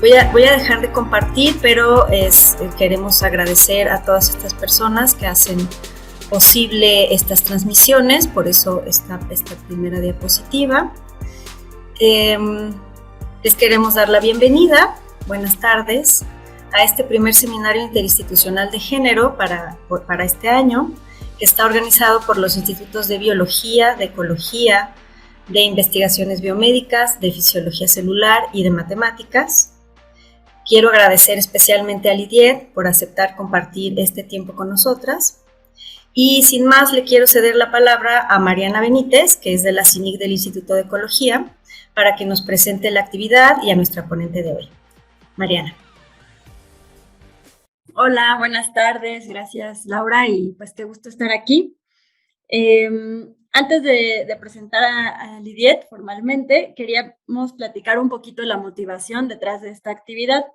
Voy a dejar de compartir, pero queremos agradecer a todas estas personas que hacen posible estas transmisiones, por eso esta primera diapositiva. Les queremos dar la bienvenida, buenas tardes, a este primer seminario interinstitucional de género para este año, que está organizado por los institutos de biología, de ecología, de investigaciones biomédicas, de fisiología celular y de matemáticas. Quiero agradecer especialmente a Lidiet por aceptar compartir este tiempo con nosotras. Y sin más, le quiero ceder la palabra a Mariana Benítez, que es de la CINIC del Instituto de Ecología, para que nos presente la actividad y a nuestra ponente de hoy. Mariana. Hola, buenas tardes. Gracias, Laura, y pues qué gusto estar aquí. Antes de presentar a Lidiet formalmente, queríamos platicar un poquito la motivación detrás de esta actividad.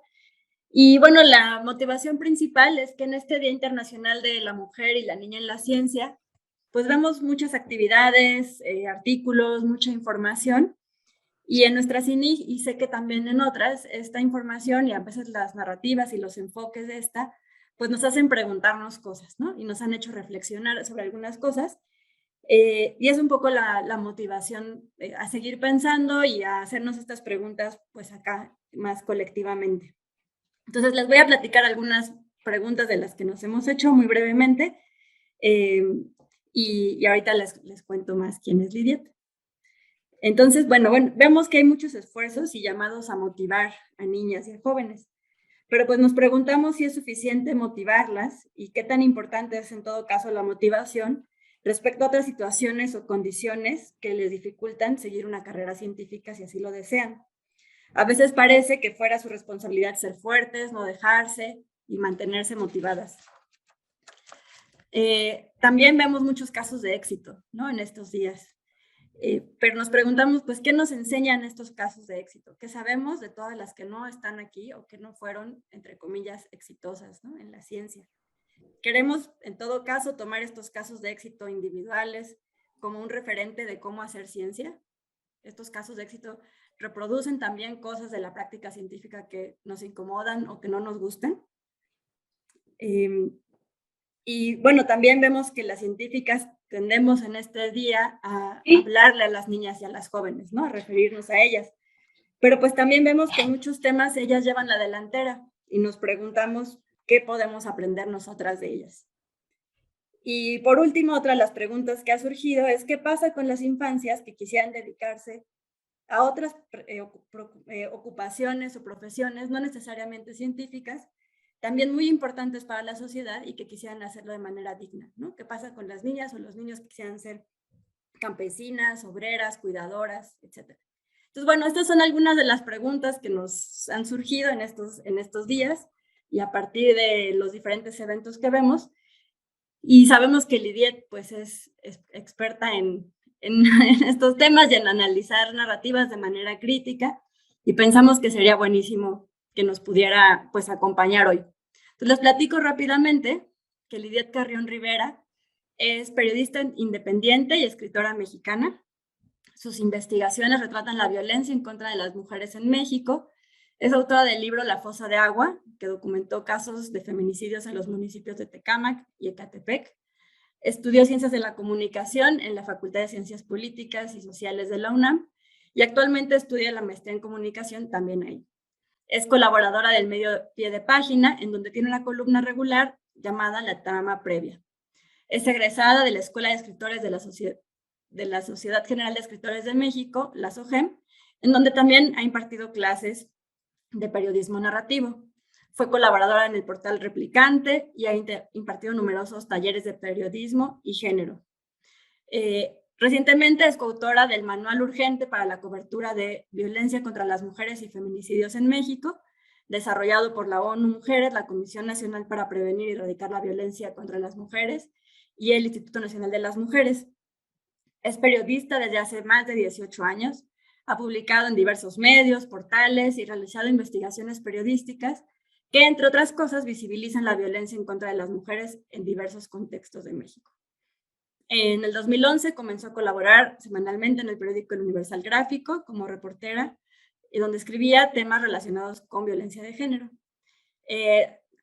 Y bueno, la motivación principal es que en este Día Internacional de la Mujer y la Niña en la Ciencia, pues vemos muchas actividades, artículos, mucha información. Y en nuestra CINIC, y sé que también en otras, esta información y a veces las narrativas y los enfoques de esta, pues nos hacen preguntarnos cosas, ¿no? Y nos han hecho reflexionar sobre algunas cosas. Y es un poco la motivación a seguir pensando y a hacernos estas preguntas, pues acá más colectivamente. Entonces, les voy a platicar algunas preguntas de las que nos hemos hecho muy brevemente. Y ahorita les cuento más quién es Lidiet. Entonces, bueno, vemos que hay muchos esfuerzos y llamados a motivar a niñas y a jóvenes, pero pues nos preguntamos si es suficiente motivarlas y qué tan importante es en todo caso la motivación respecto a otras situaciones o condiciones que les dificultan seguir una carrera científica si así lo desean. A veces parece que fuera su responsabilidad ser fuertes, no dejarse y mantenerse motivadas. También vemos muchos casos de éxito, ¿no? En estos días. Pero nos preguntamos, pues, ¿qué nos enseñan estos casos de éxito? ¿Qué sabemos de todas las que no están aquí o que no fueron, entre comillas, exitosas, ¿no? En la ciencia? Queremos, en todo caso, tomar estos casos de éxito individuales como un referente de cómo hacer ciencia. Estos casos de éxito reproducen también cosas de la práctica científica que nos incomodan o que no nos gustan. Y bueno, también vemos que las científicas tendemos en este día a hablarle a las niñas y a las jóvenes, ¿no? A referirnos a ellas. Pero pues también vemos que en muchos temas ellas llevan la delantera y nos preguntamos qué podemos aprender nosotras de ellas. Y por último, otra de las preguntas que ha surgido es qué pasa con las infancias que quisieran dedicarse a otras ocupaciones o profesiones, no necesariamente científicas, también muy importantes para la sociedad y que quisieran hacerlo de manera digna, ¿no? ¿Qué pasa con las niñas o los niños que quisieran ser campesinas, obreras, cuidadoras, etcétera? Entonces, bueno, estas son algunas de las preguntas que nos han surgido en estos días y a partir de los diferentes eventos que vemos. Y sabemos que Lidiet, pues, es experta en estos temas y en analizar narrativas de manera crítica y pensamos que sería buenísimo que nos pudiera, pues, acompañar hoy. Entonces, les platico rápidamente que Lidiet Carrión Rivera es periodista independiente y escritora mexicana. Sus investigaciones retratan la violencia en contra de las mujeres en México. Es autora del libro La Fosa de Agua, que documentó casos de feminicidios en los municipios de Tecámac y Ecatepec. Estudió Ciencias de la Comunicación en la Facultad de Ciencias Políticas y Sociales de la UNAM y actualmente estudia la maestría en Comunicación también ahí. Es colaboradora del medio Pie de Página, en donde tiene una columna regular llamada La Trama Previa. Es egresada de la Escuela de Escritores de la Sociedad General de Escritores de México, la SOGEM, en donde también ha impartido clases de periodismo narrativo. Fue colaboradora en el portal Replicante y ha impartido numerosos talleres de periodismo y género. Recientemente es coautora del Manual Urgente para la cobertura de violencia contra las mujeres y feminicidios en México, desarrollado por la ONU Mujeres, la Comisión Nacional para Prevenir y Erradicar la Violencia contra las Mujeres y el Instituto Nacional de las Mujeres. Es periodista desde hace más de 18 años, ha publicado en diversos medios, portales y realizado investigaciones periodísticas que, entre otras cosas, visibilizan la violencia en contra de las mujeres en diversos contextos de México. En el 2011 comenzó a colaborar semanalmente en el periódico El Universal Gráfico como reportera y donde escribía temas relacionados con violencia de género.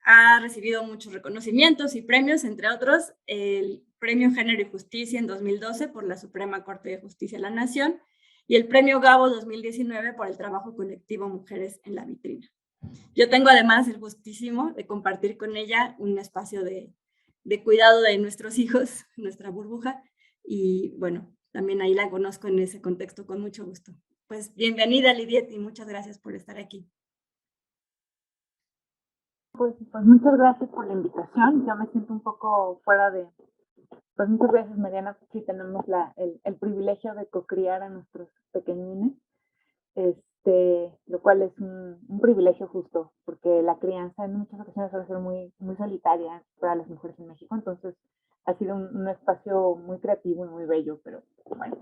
Ha recibido muchos reconocimientos y premios, entre otros, el Premio Género y Justicia en 2012 por la Suprema Corte de Justicia de la Nación y el Premio Gabo 2019 por el trabajo colectivo Mujeres en la Vitrina. Yo tengo además el gustísimo de compartir con ella un espacio de cuidado de nuestros hijos, nuestra burbuja, y bueno, también ahí la conozco en ese contexto con mucho gusto. Pues bienvenida, Lidiet, y muchas gracias por estar aquí. Pues muchas gracias por la invitación. Yo me siento un poco fuera de... Pues muchas gracias, Mariana. Sí tenemos el privilegio de cocriar a nuestros pequeñines, lo cual es un privilegio justo, porque la crianza en muchas ocasiones suele ser muy solitaria para las mujeres en México. Entonces ha sido un espacio muy creativo y muy bello, pero bueno.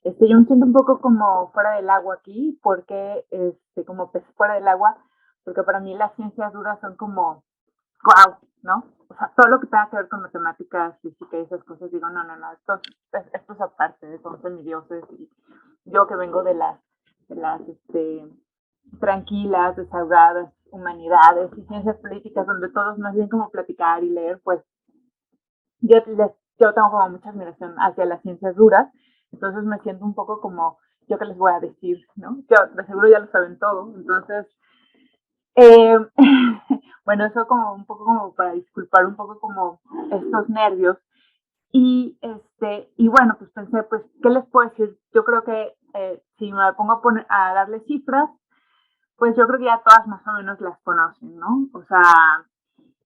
Yo me siento un poco como fuera del agua aquí, porque como pez fuera del agua, porque para mí las ciencias duras son como, wow, ¿no? O sea, todo lo que tenga que ver con matemáticas, física y esas cosas, digo, no, esto es aparte, son semidioses, y yo que vengo de las tranquilas, desahogadas, humanidades y ciencias políticas, donde todos más bien como platicar y leer, pues yo tengo como mucha admiración hacia las ciencias duras, entonces me siento un poco como, ¿yo qué les voy a decir, no? Yo, de seguro ya lo saben todo, entonces... bueno, eso como un poco como para disculpar un poco como estos nervios. Y bueno, pues pensé, pues, ¿qué les puedo decir? Yo creo que si me pongo a darle cifras, pues yo creo que ya todas más o menos las conocen, ¿no? O sea,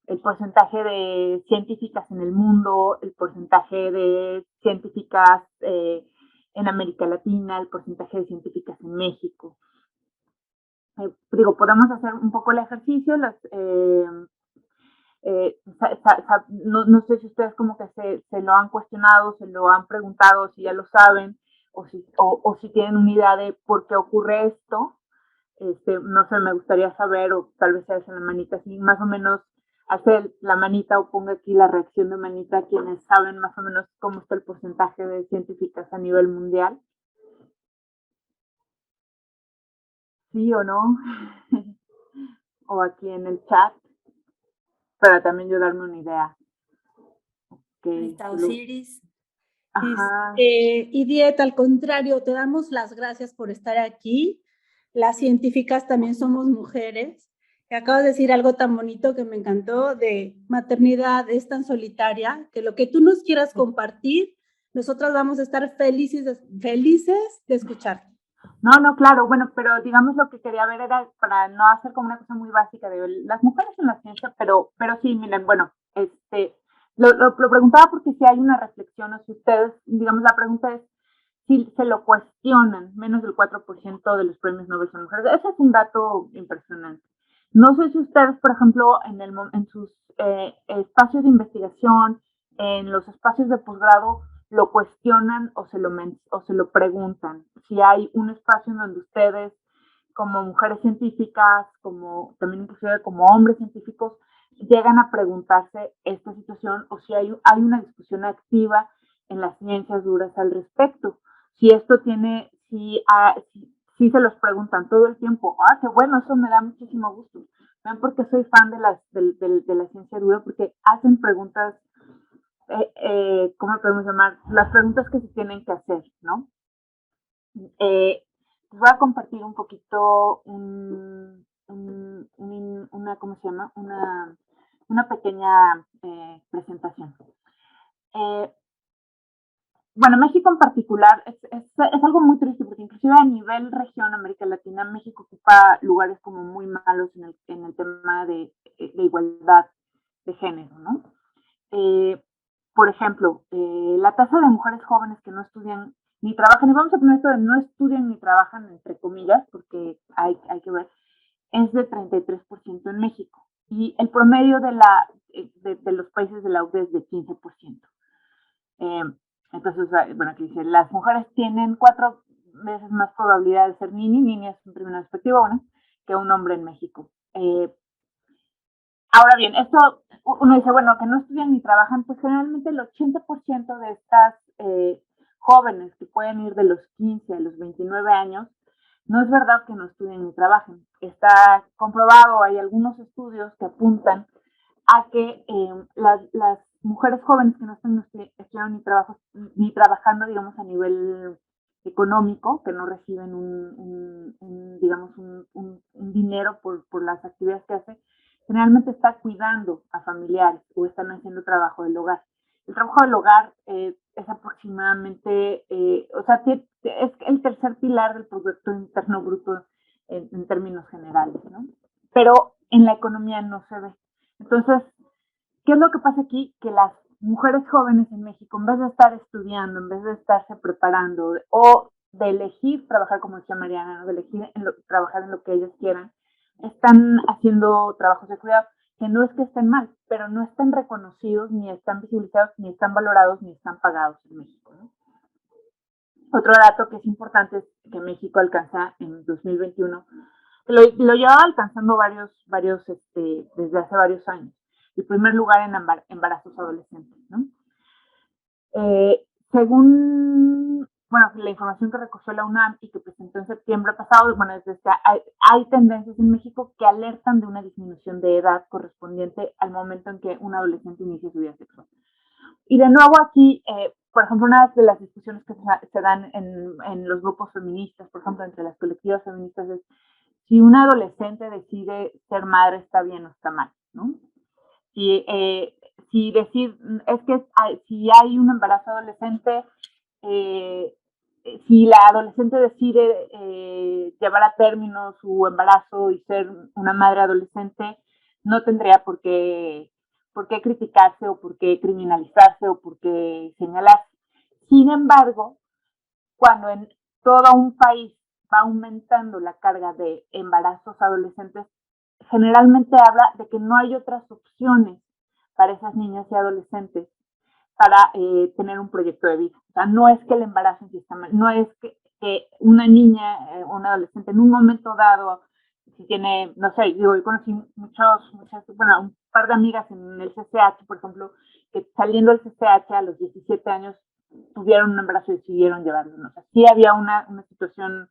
el porcentaje de científicas en el mundo, el porcentaje de científicas en América Latina, el porcentaje de científicas en México. Podemos hacer un poco el ejercicio, no sé si ustedes como que se lo han cuestionado, se lo han preguntado, si ya lo saben, o si tienen una idea de por qué ocurre esto. No sé, me gustaría saber, o tal vez se hacen la manita así, más o menos hacer la manita o ponga aquí la reacción de manita quienes saben más o menos cómo está el porcentaje de científicas a nivel mundial. ¿Sí o no? O aquí en el chat, para también yo darme una idea. Ahí está Osiris. Ajá. Y Diet, al contrario, te damos las gracias por estar aquí. Las científicas también somos mujeres. Y acabas de decir algo tan bonito que me encantó, de maternidad es tan solitaria, que lo que tú nos quieras compartir, nosotras vamos a estar felices de escucharte. No, claro, bueno, pero digamos lo que quería ver era para no hacer como una cosa muy básica de las mujeres en la ciencia, pero sí, miren, bueno, lo preguntaba porque si hay una reflexión, o si ustedes, digamos, la pregunta es si se lo cuestionan, menos del 4% de los premios Nobel son mujeres. Ese es un dato impresionante. No sé si ustedes, por ejemplo, en sus espacios de investigación, en los espacios de posgrado, lo cuestionan o se lo preguntan. Si hay un espacio en donde ustedes, como mujeres científicas, como también inclusive como hombres científicos, llegan a preguntarse esta situación, o si hay una discusión activa en las ciencias duras al respecto. Si esto tiene, si se los preguntan todo el tiempo, qué bueno, eso me da muchísimo gusto. ¿Ven? Porque soy fan de la ciencia dura, porque hacen preguntas, ¿cómo podemos llamar? Las preguntas que se tienen que hacer, ¿no? Voy a compartir un poquito ¿cómo se llama? Una pequeña presentación. Bueno, México en particular es algo muy triste, porque inclusive a nivel región América Latina, México ocupa lugares como muy malos en el tema de igualdad de género, ¿no? Por ejemplo, la tasa de mujeres jóvenes que no estudian ni trabajan, y vamos a poner esto de no estudian ni trabajan entre comillas, porque hay que ver, es de 33% en México. Y el promedio de los países de la OCDE es de 15%. Entonces, bueno, aquí dice, las mujeres tienen 4 veces más probabilidad de ser niñas en primera perspectiva, bueno, que un hombre en México. Ahora bien, esto, uno dice, bueno, que no estudian ni trabajan, pues generalmente el 80% de estas jóvenes que pueden ir de los 15 a los 29 años, no es verdad que no estudien ni trabajen. Está comprobado, hay algunos estudios que apuntan a que las mujeres jóvenes que no están estudiando ni trabajando, digamos, a nivel económico, que no reciben digamos, un dinero por las actividades que hacen, generalmente está cuidando a familiares o están haciendo trabajo del hogar. El trabajo del hogar es aproximadamente, o sea, es el tercer pilar del Producto Interno Bruto en términos generales, ¿no? Pero en la economía no se ve. Entonces, ¿qué es lo que pasa aquí? Que las mujeres jóvenes en México, en vez de estar estudiando, en vez de estarse preparando o de elegir trabajar, como decía Mariana, ¿no? De elegir trabajar en lo que ellas quieran, están haciendo trabajos de cuidado, que no es que estén mal, pero no están reconocidos, ni están visibilizados, ni están valorados, ni están pagados en México, ¿no? Otro dato que es importante es que México alcanza en 2021, lo llevaba alcanzando desde hace varios años, el primer lugar en embarazos adolescentes, ¿no? Según, bueno, la información que recogió la UNAM y que presentó en septiembre pasado, bueno, hay tendencias en México que alertan de una disminución de edad correspondiente al momento en que un adolescente inicia su vida sexual. Y de nuevo aquí, por ejemplo, una de las discusiones que se dan en los grupos feministas, por ejemplo, entre las colectivas feministas, es si una adolescente decide ser madre está bien o está mal, ¿no? Si decir, es que si hay un embarazo adolescente, si la adolescente decide llevar a término su embarazo y ser una madre adolescente, no tendría por qué criticarse o por qué criminalizarse o por qué señalarse. Sin embargo, cuando en todo un país va aumentando la carga de embarazos adolescentes, generalmente habla de que no hay otras opciones para esas niñas y adolescentes para tener un proyecto de vida. O sea, no es que el embarazo en sí está mal, no es que una niña o una adolescente en un momento dado, si tiene, no sé, digo, yo conocí bueno, un par de amigas en el CCH, por ejemplo, que saliendo del CCH a los 17 años tuvieron un embarazo y decidieron llevarlo. ¿No? O sea, sí había una situación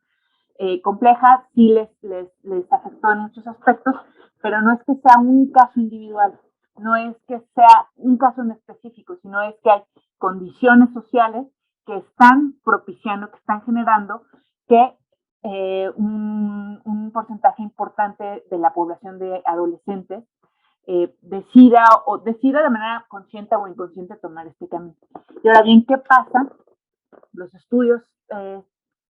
compleja, sí les afectó en muchos aspectos, pero no es que sea un caso individual, no es que sea un caso en específico, sino es que hay condiciones sociales que están propiciando, que están generando que un porcentaje importante de la población de adolescentes decida de manera consciente o inconsciente tomar este camino. Y ahora bien, ¿qué pasa? Los estudios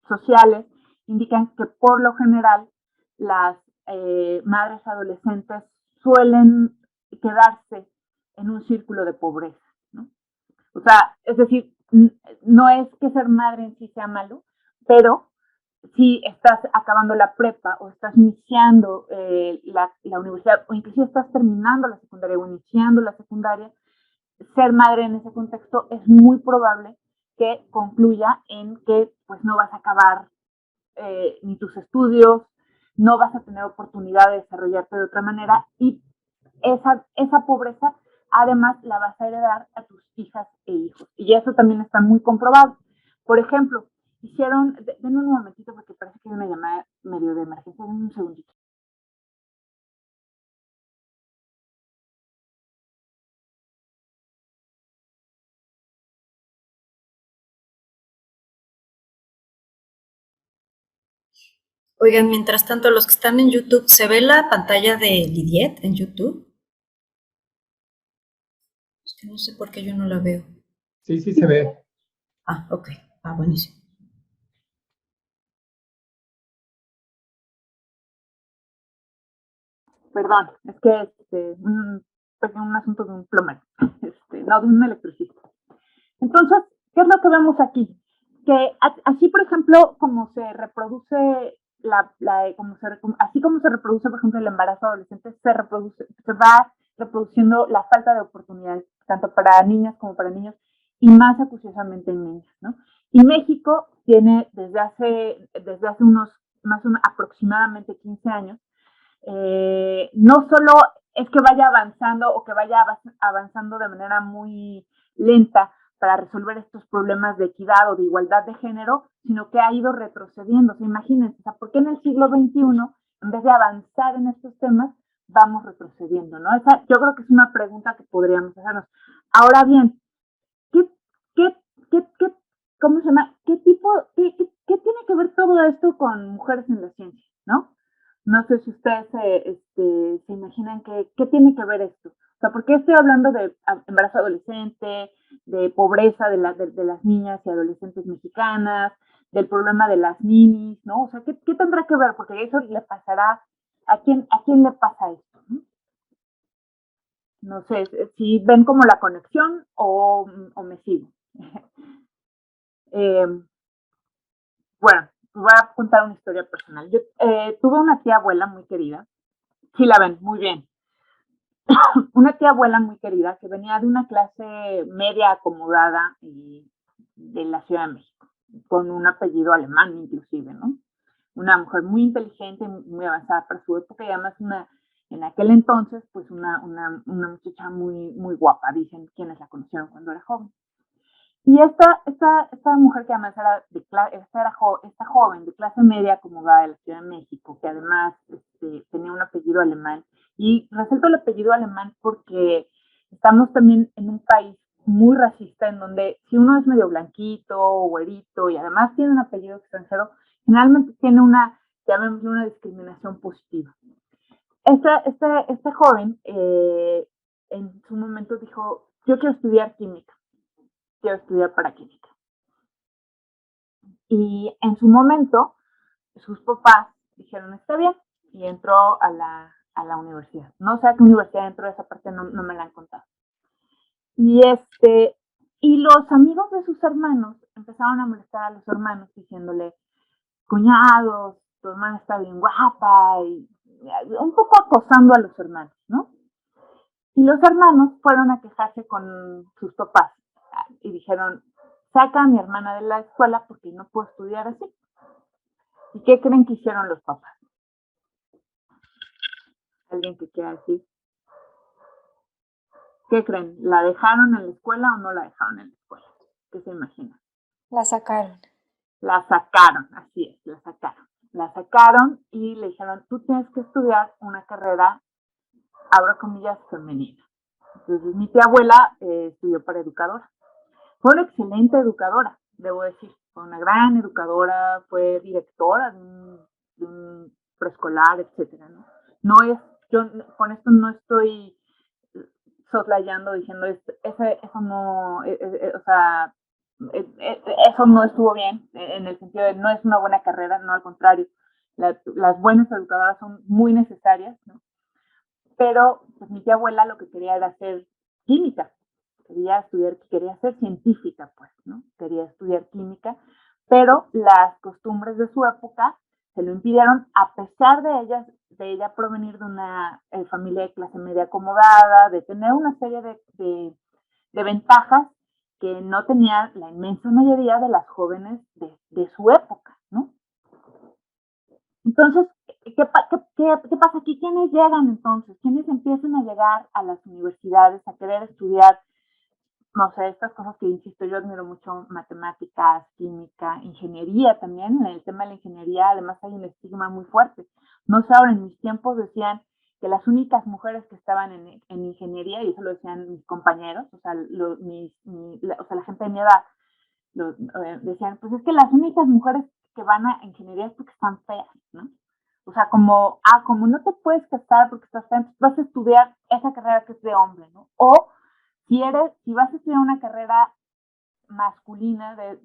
sociales indican que por lo general las madres adolescentes suelen quedarse en un círculo de pobreza, ¿no? O sea, es decir, no es que ser madre en sí sea malo, pero si estás acabando la prepa o estás iniciando la universidad o incluso estás terminando la secundaria o iniciando la secundaria, ser madre en ese contexto es muy probable que concluya en que pues no vas a acabar ni tus estudios, no vas a tener oportunidad de desarrollarte de otra manera y esa pobreza además la vas a heredar a tus hijas e hijos. Y eso también está muy comprobado. Por ejemplo, denme un momentito porque parece que hay una llamada medio de emergencia, denme un segundito. Oigan, mientras tanto, los que están en YouTube, ¿se ve la pantalla de Lidiet en YouTube? Es que no sé por qué yo no la veo. Sí, sí se ve. Ah, ok. Ah, buenísimo. Perdón, es que un asunto de un plomero, no de un electricista. Entonces, ¿qué es lo que vemos aquí? Que así, por ejemplo, como se reproduce así como se reproduce, por ejemplo, el embarazo adolescente, se va reproduciendo la falta de oportunidades, tanto para niñas como para niños, y más acuciosamente en niñas, ¿no? Y México tiene desde hace unos, más o menos, aproximadamente 15 años, no solo es que vaya avanzando o que vaya avanzando de manera muy lenta para resolver estos problemas de equidad o de igualdad de género, sino que ha ido retrocediendo. O sea, imagínense, o sea, ¿por qué en el siglo XXI, en vez de avanzar en estos temas, vamos retrocediendo, ¿no? Esa, yo creo que es una pregunta que podríamos hacernos. Ahora bien, ¿qué, qué, qué ¿cómo se llama? ¿Qué tiene que ver todo esto con mujeres en la ciencia, no? No sé si ustedes se imaginan qué tiene que ver esto. O sea, ¿por qué estoy hablando de embarazo adolescente, de pobreza de las niñas y adolescentes mexicanas, del problema de las ninis, ¿no? O sea, ¿qué tendrá que ver? Porque eso le pasará, ¿a quién le pasa esto? No sé si ven como la conexión o me sigo. Bueno, voy a contar una historia personal. Yo tuve una tía abuela muy querida. Sí, la ven, muy bien. Una tía abuela muy querida que venía de una clase media acomodada de la Ciudad de México, con un apellido alemán inclusive, ¿no? Una mujer muy inteligente, muy avanzada para su época y además en aquel entonces, pues una muchacha muy, muy guapa, dicen quienes la conocieron cuando era joven. Y esta mujer que además era esta joven de clase media acomodada de la Ciudad de México, que además tenía un apellido alemán, y resalto el apellido alemán porque estamos también en un país muy racista en donde si uno es medio blanquito o güerito y además tiene un apellido extranjero, generalmente tiene una discriminación positiva. Este joven en su momento dijo, yo quiero estudiar química. Quiero estudiar para química. Y en su momento, sus papás dijeron, está bien, y entró a la universidad. No sé a qué universidad entró, esa parte no me la han contado. Y los amigos de sus hermanos empezaron a molestar a los hermanos diciéndole, cuñados, tu hermana está bien guapa, y un poco acosando a los hermanos, ¿no? Y los hermanos fueron a quejarse con sus papás y dijeron, saca a mi hermana de la escuela porque no puedo estudiar así. ¿Y qué creen que hicieron los papás? ¿Alguien que quiera decir? ¿Qué creen? ¿La dejaron en la escuela o no la dejaron en la escuela? ¿Qué se imagina? La sacaron. La sacaron, así es, la sacaron. La sacaron y le dijeron, tú tienes que estudiar una carrera, abro comillas, femenina. Entonces mi tía abuela estudió para educadora. Fue una excelente educadora, debo decir. Fue una gran educadora, fue directora de un preescolar, etcétera, ¿no? Yo con esto no estoy soslayando diciendo eso no, o sea, eso no estuvo bien, en el sentido de no es una buena carrera, no, al contrario, las buenas educadoras son muy necesarias, ¿no? Pero pues mi tía abuela lo que quería era hacer química, quería ser científica, pues, ¿no? Quería estudiar química, pero las costumbres de su época se lo impidieron, a pesar de ella provenir de una familia de clase media acomodada, de tener una serie de ventajas que no tenía la inmensa mayoría de las jóvenes de su época, ¿no? Entonces, ¿qué pasa aquí? ¿Quiénes llegan entonces? ¿Quiénes empiezan a llegar a las universidades a querer estudiar, no sé, estas cosas que, insisto, yo admiro mucho, matemáticas, química, ingeniería también? En el tema de la ingeniería, además, hay un estigma muy fuerte. No sé, ahora en mis tiempos decían que las únicas mujeres que estaban en ingeniería, y eso lo decían mis compañeros, o sea, la gente de mi edad, decían, pues es que las únicas mujeres que van a ingeniería es porque están feas, ¿no? O sea, como no te puedes casar porque estás fea, entonces vas a estudiar esa carrera que es de hombre, ¿no? O si vas a estudiar una carrera masculina de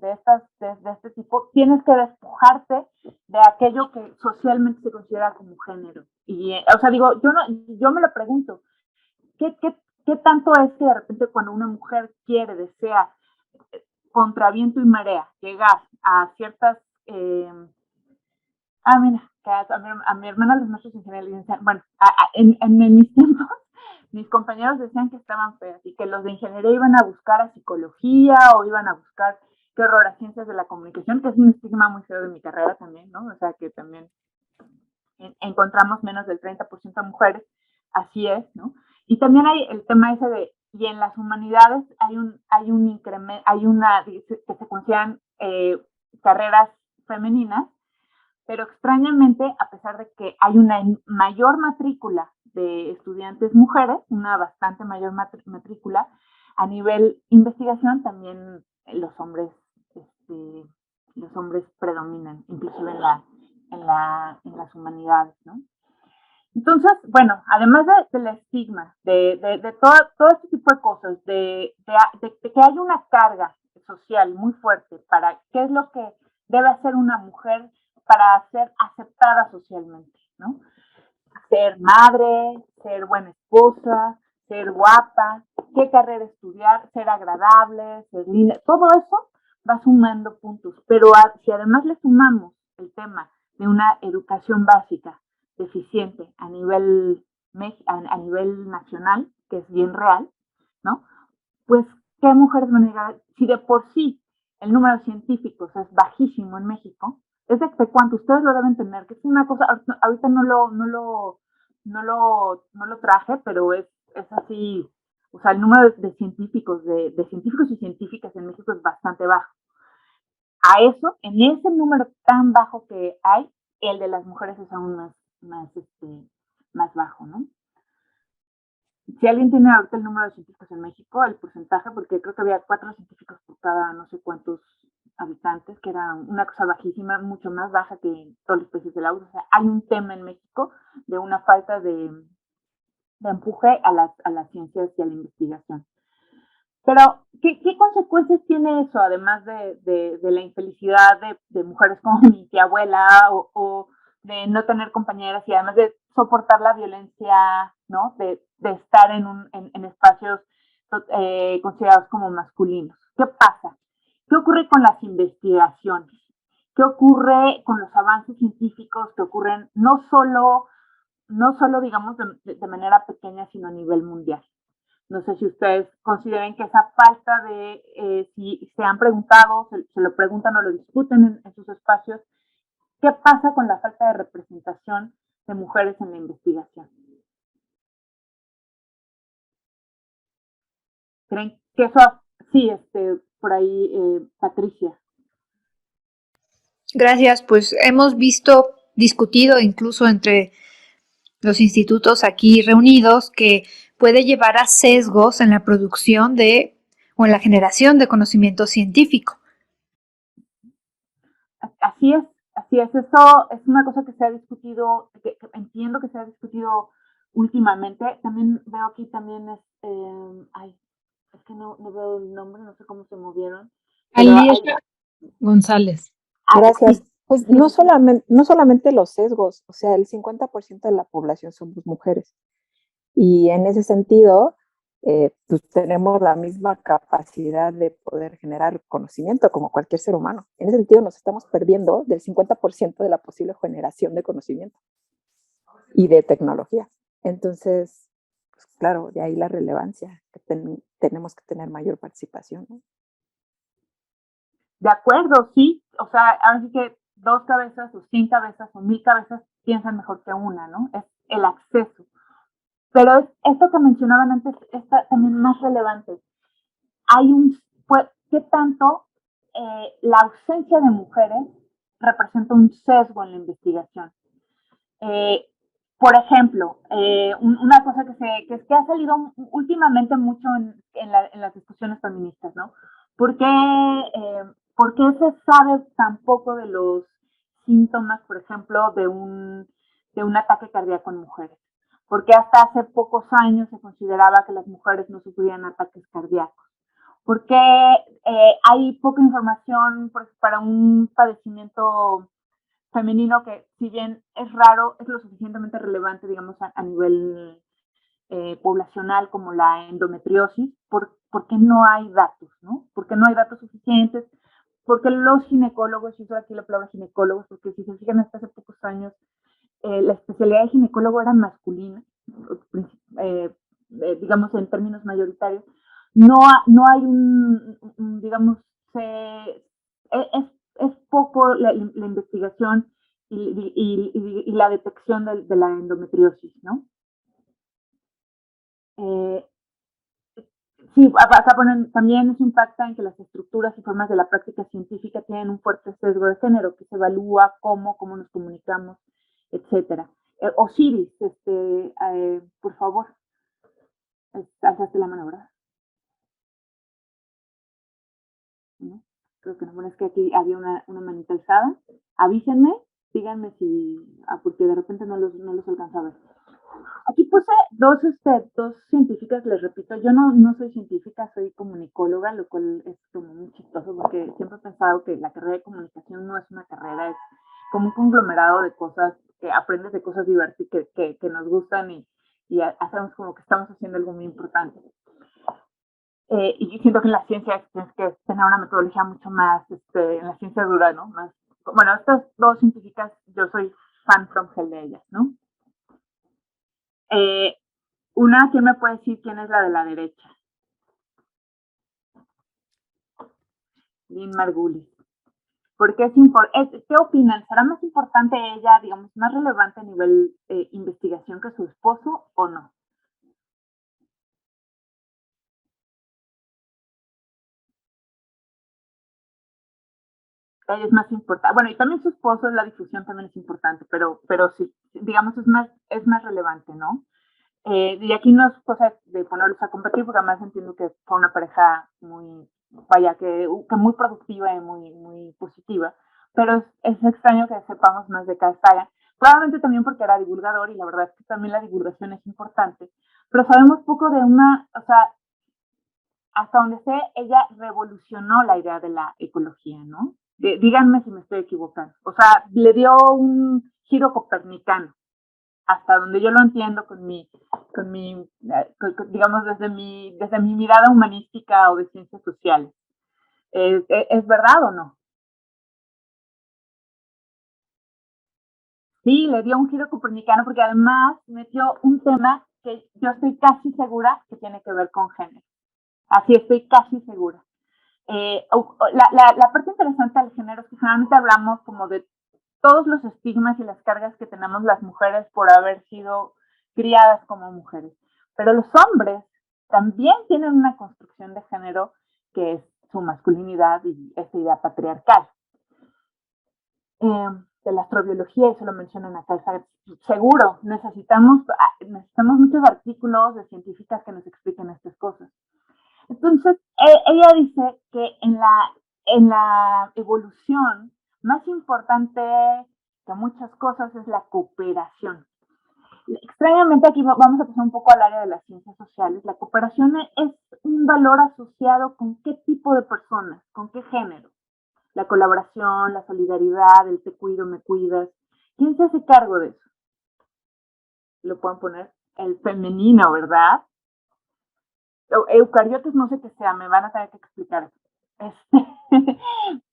este tipo, tienes que despojarte de aquello que socialmente se considera como género. Y, o sea, digo, yo me lo pregunto, ¿qué tanto es que de repente cuando una mujer desea, contra viento y marea, llegar a ciertas... mira, que a mi hermana los maestros en general le decían, bueno, en mis tiempos, mis compañeros decían que estaban feas y que los de ingeniería iban a buscar a psicología o iban a buscar, qué horror, a ciencias de la comunicación, que es un estigma muy feo de mi carrera también, ¿no? O sea, que también encontramos menos del 30% de mujeres, así es, ¿no? Y también hay el tema ese de y en las humanidades hay un incremento, que se consideran carreras femeninas, pero extrañamente, a pesar de que hay una mayor matrícula de estudiantes mujeres, una bastante mayor matrícula, a nivel investigación también los hombres predominan, inclusive en las humanidades, ¿no? Entonces, bueno, además del estigma, de todo este tipo de cosas, de que hay una carga social muy fuerte para qué es lo que debe hacer una mujer para ser aceptada socialmente, ¿no? Ser madre, ser buena esposa, ser guapa, qué carrera estudiar, ser agradable, ser linda, todo eso va sumando puntos. Pero si además le sumamos el tema de una educación básica deficiente a nivel nacional, que es bien real, ¿no? Pues, ¿qué mujeres van a llegar? Si de por sí el número de científicos es bajísimo en México, es de cuánto ustedes lo deben tener, que es una cosa, ahorita no lo traje, pero es así, o sea, el número de científicos, de científicos y científicas en México es bastante bajo. A eso, en ese número tan bajo que hay, el de las mujeres es aún más bajo, ¿no? Si alguien tiene ahorita el número de científicos en México, el porcentaje, porque creo que había 4 científicos por cada no sé cuántos habitantes, que era una cosa bajísima, mucho más baja que en todos los países de la UE. O sea, hay un tema en México de una falta de empuje a las ciencias y a la investigación. Pero, ¿qué consecuencias tiene eso, además de la infelicidad de mujeres como mi tía abuela o de no tener compañeras y además de soportar la violencia, ¿no? De estar en espacios considerados como masculinos? ¿Qué pasa? ¿Qué ocurre con las investigaciones? ¿Qué ocurre con los avances científicos que ocurren no solo digamos, de manera pequeña, sino a nivel mundial? No sé si ustedes consideren que esa falta si se han preguntado, se lo preguntan o lo discuten en sus espacios, ¿qué pasa con la falta de representación de mujeres en la investigación? ¿Creen que eso, sí, por ahí, Patricia? Gracias, pues hemos discutido incluso entre los institutos aquí reunidos que puede llevar a sesgos en la producción o en la generación de conocimiento científico. Así es. Eso es una cosa que se ha discutido, que entiendo que se ha discutido últimamente. También veo aquí también es que no veo el nombre, no sé cómo se movieron. Alicia González. Gracias. Pues no solamente los sesgos, o sea, el 50% de la población somos mujeres. Y en ese sentido, pues tenemos la misma capacidad de poder generar conocimiento como cualquier ser humano. En ese sentido, nos estamos perdiendo del 50% de la posible generación de conocimiento y de tecnología. Entonces, pues claro, de ahí la relevancia, que tenemos que tener mayor participación, ¿no? De acuerdo, sí. O sea, ahora sí que 2 cabezas o 100 cabezas o 1000 cabezas piensan mejor que una, ¿no? Es el acceso. Pero esto que mencionaban antes está también más relevante. ¿Qué tanto la ausencia de mujeres representa un sesgo en la investigación? Por ejemplo, una cosa que ha salido últimamente mucho en las discusiones feministas, ¿no? ¿Por qué se sabe tan poco de los síntomas, por ejemplo, de un ataque cardíaco en mujeres? Porque hasta hace pocos años se consideraba que las mujeres no sufrían ataques cardíacos. Porque hay poca información para un padecimiento femenino que, si bien es raro, es lo suficientemente relevante, digamos, a nivel poblacional, como la endometriosis, porque no hay datos, ¿no? Porque no hay datos suficientes, porque los ginecólogos, y uso aquí la palabra ginecólogos, porque si se fijan hasta hace pocos años, la especialidad de ginecólogo era masculina, digamos en términos mayoritarios. No hay digamos, es poco la investigación y la detección de la endometriosis, ¿no? Sí, acá ponen, también eso impacta en que las estructuras y formas de la práctica científica tienen un fuerte sesgo de género que se evalúa cómo nos comunicamos, etcétera. Osiris, por favor, alzaste la mano, ¿verdad? ¿No? Creo que no, bueno, es que aquí había una manita alzada. Avísenme, díganme si, porque de repente no los alcanzo a ver. Aquí puse dos científicas, les repito, yo no soy científica, soy comunicóloga, lo cual es como muy chistoso porque siempre he pensado que la carrera de comunicación no es una carrera, es como un conglomerado de cosas, que aprendes de cosas divertidas que nos gustan y hacemos como que estamos haciendo algo muy importante. Y yo siento que en la ciencia tienes que tener una metodología mucho más, en la ciencia dura, ¿no? Más, bueno, estas dos científicas, yo soy fan from hell de ellas, ¿no? Una, ¿quién me puede decir quién es la de la derecha? Lynn Margulis. ¿Por qué ¿qué opinan? ¿Será más importante ella, digamos, más relevante a nivel investigación que su esposo o no? Ella es más importante. Bueno, y también su esposo, la difusión también es importante, pero sí, digamos, es más relevante, ¿no? Y aquí no es cosa de ponerlos a competir, porque además entiendo que fue una pareja muy, vaya, que muy productiva y muy positiva, pero es extraño que sepamos más de Carl Sagan, probablemente también porque era divulgador y la verdad es que también la divulgación es importante, pero sabemos poco de o sea, hasta donde sé, ella revolucionó la idea de la ecología, ¿no? Díganme si me estoy equivocando. O sea, le dio un giro copernicano, hasta donde yo lo entiendo digamos, desde mi mirada humanística o de ciencias sociales. ¿Es verdad o no? Sí, le dio un giro copernicano porque además metió un tema que yo estoy casi segura que tiene que ver con género. Así estoy casi segura. La parte interesante del género es que generalmente hablamos como de todos los estigmas y las cargas que tenemos las mujeres por haber sido criadas como mujeres. Pero los hombres también tienen una construcción de género que es su masculinidad y esa idea patriarcal. De la astrobiología, eso lo mencionan acá, seguro, necesitamos muchos artículos de científicas que nos expliquen estas cosas. Entonces, ella dice que en la evolución, más importante que muchas cosas es la cooperación. Extrañamente, aquí vamos a pasar un poco al área de las ciencias sociales. La cooperación es un valor asociado con qué tipo de personas, con qué género. La colaboración, la solidaridad, el te cuido, me cuidas. ¿Quién se hace cargo de eso? Lo pueden poner el femenino, ¿verdad? Eucariotes no sé qué sea, me van a tener que explicar.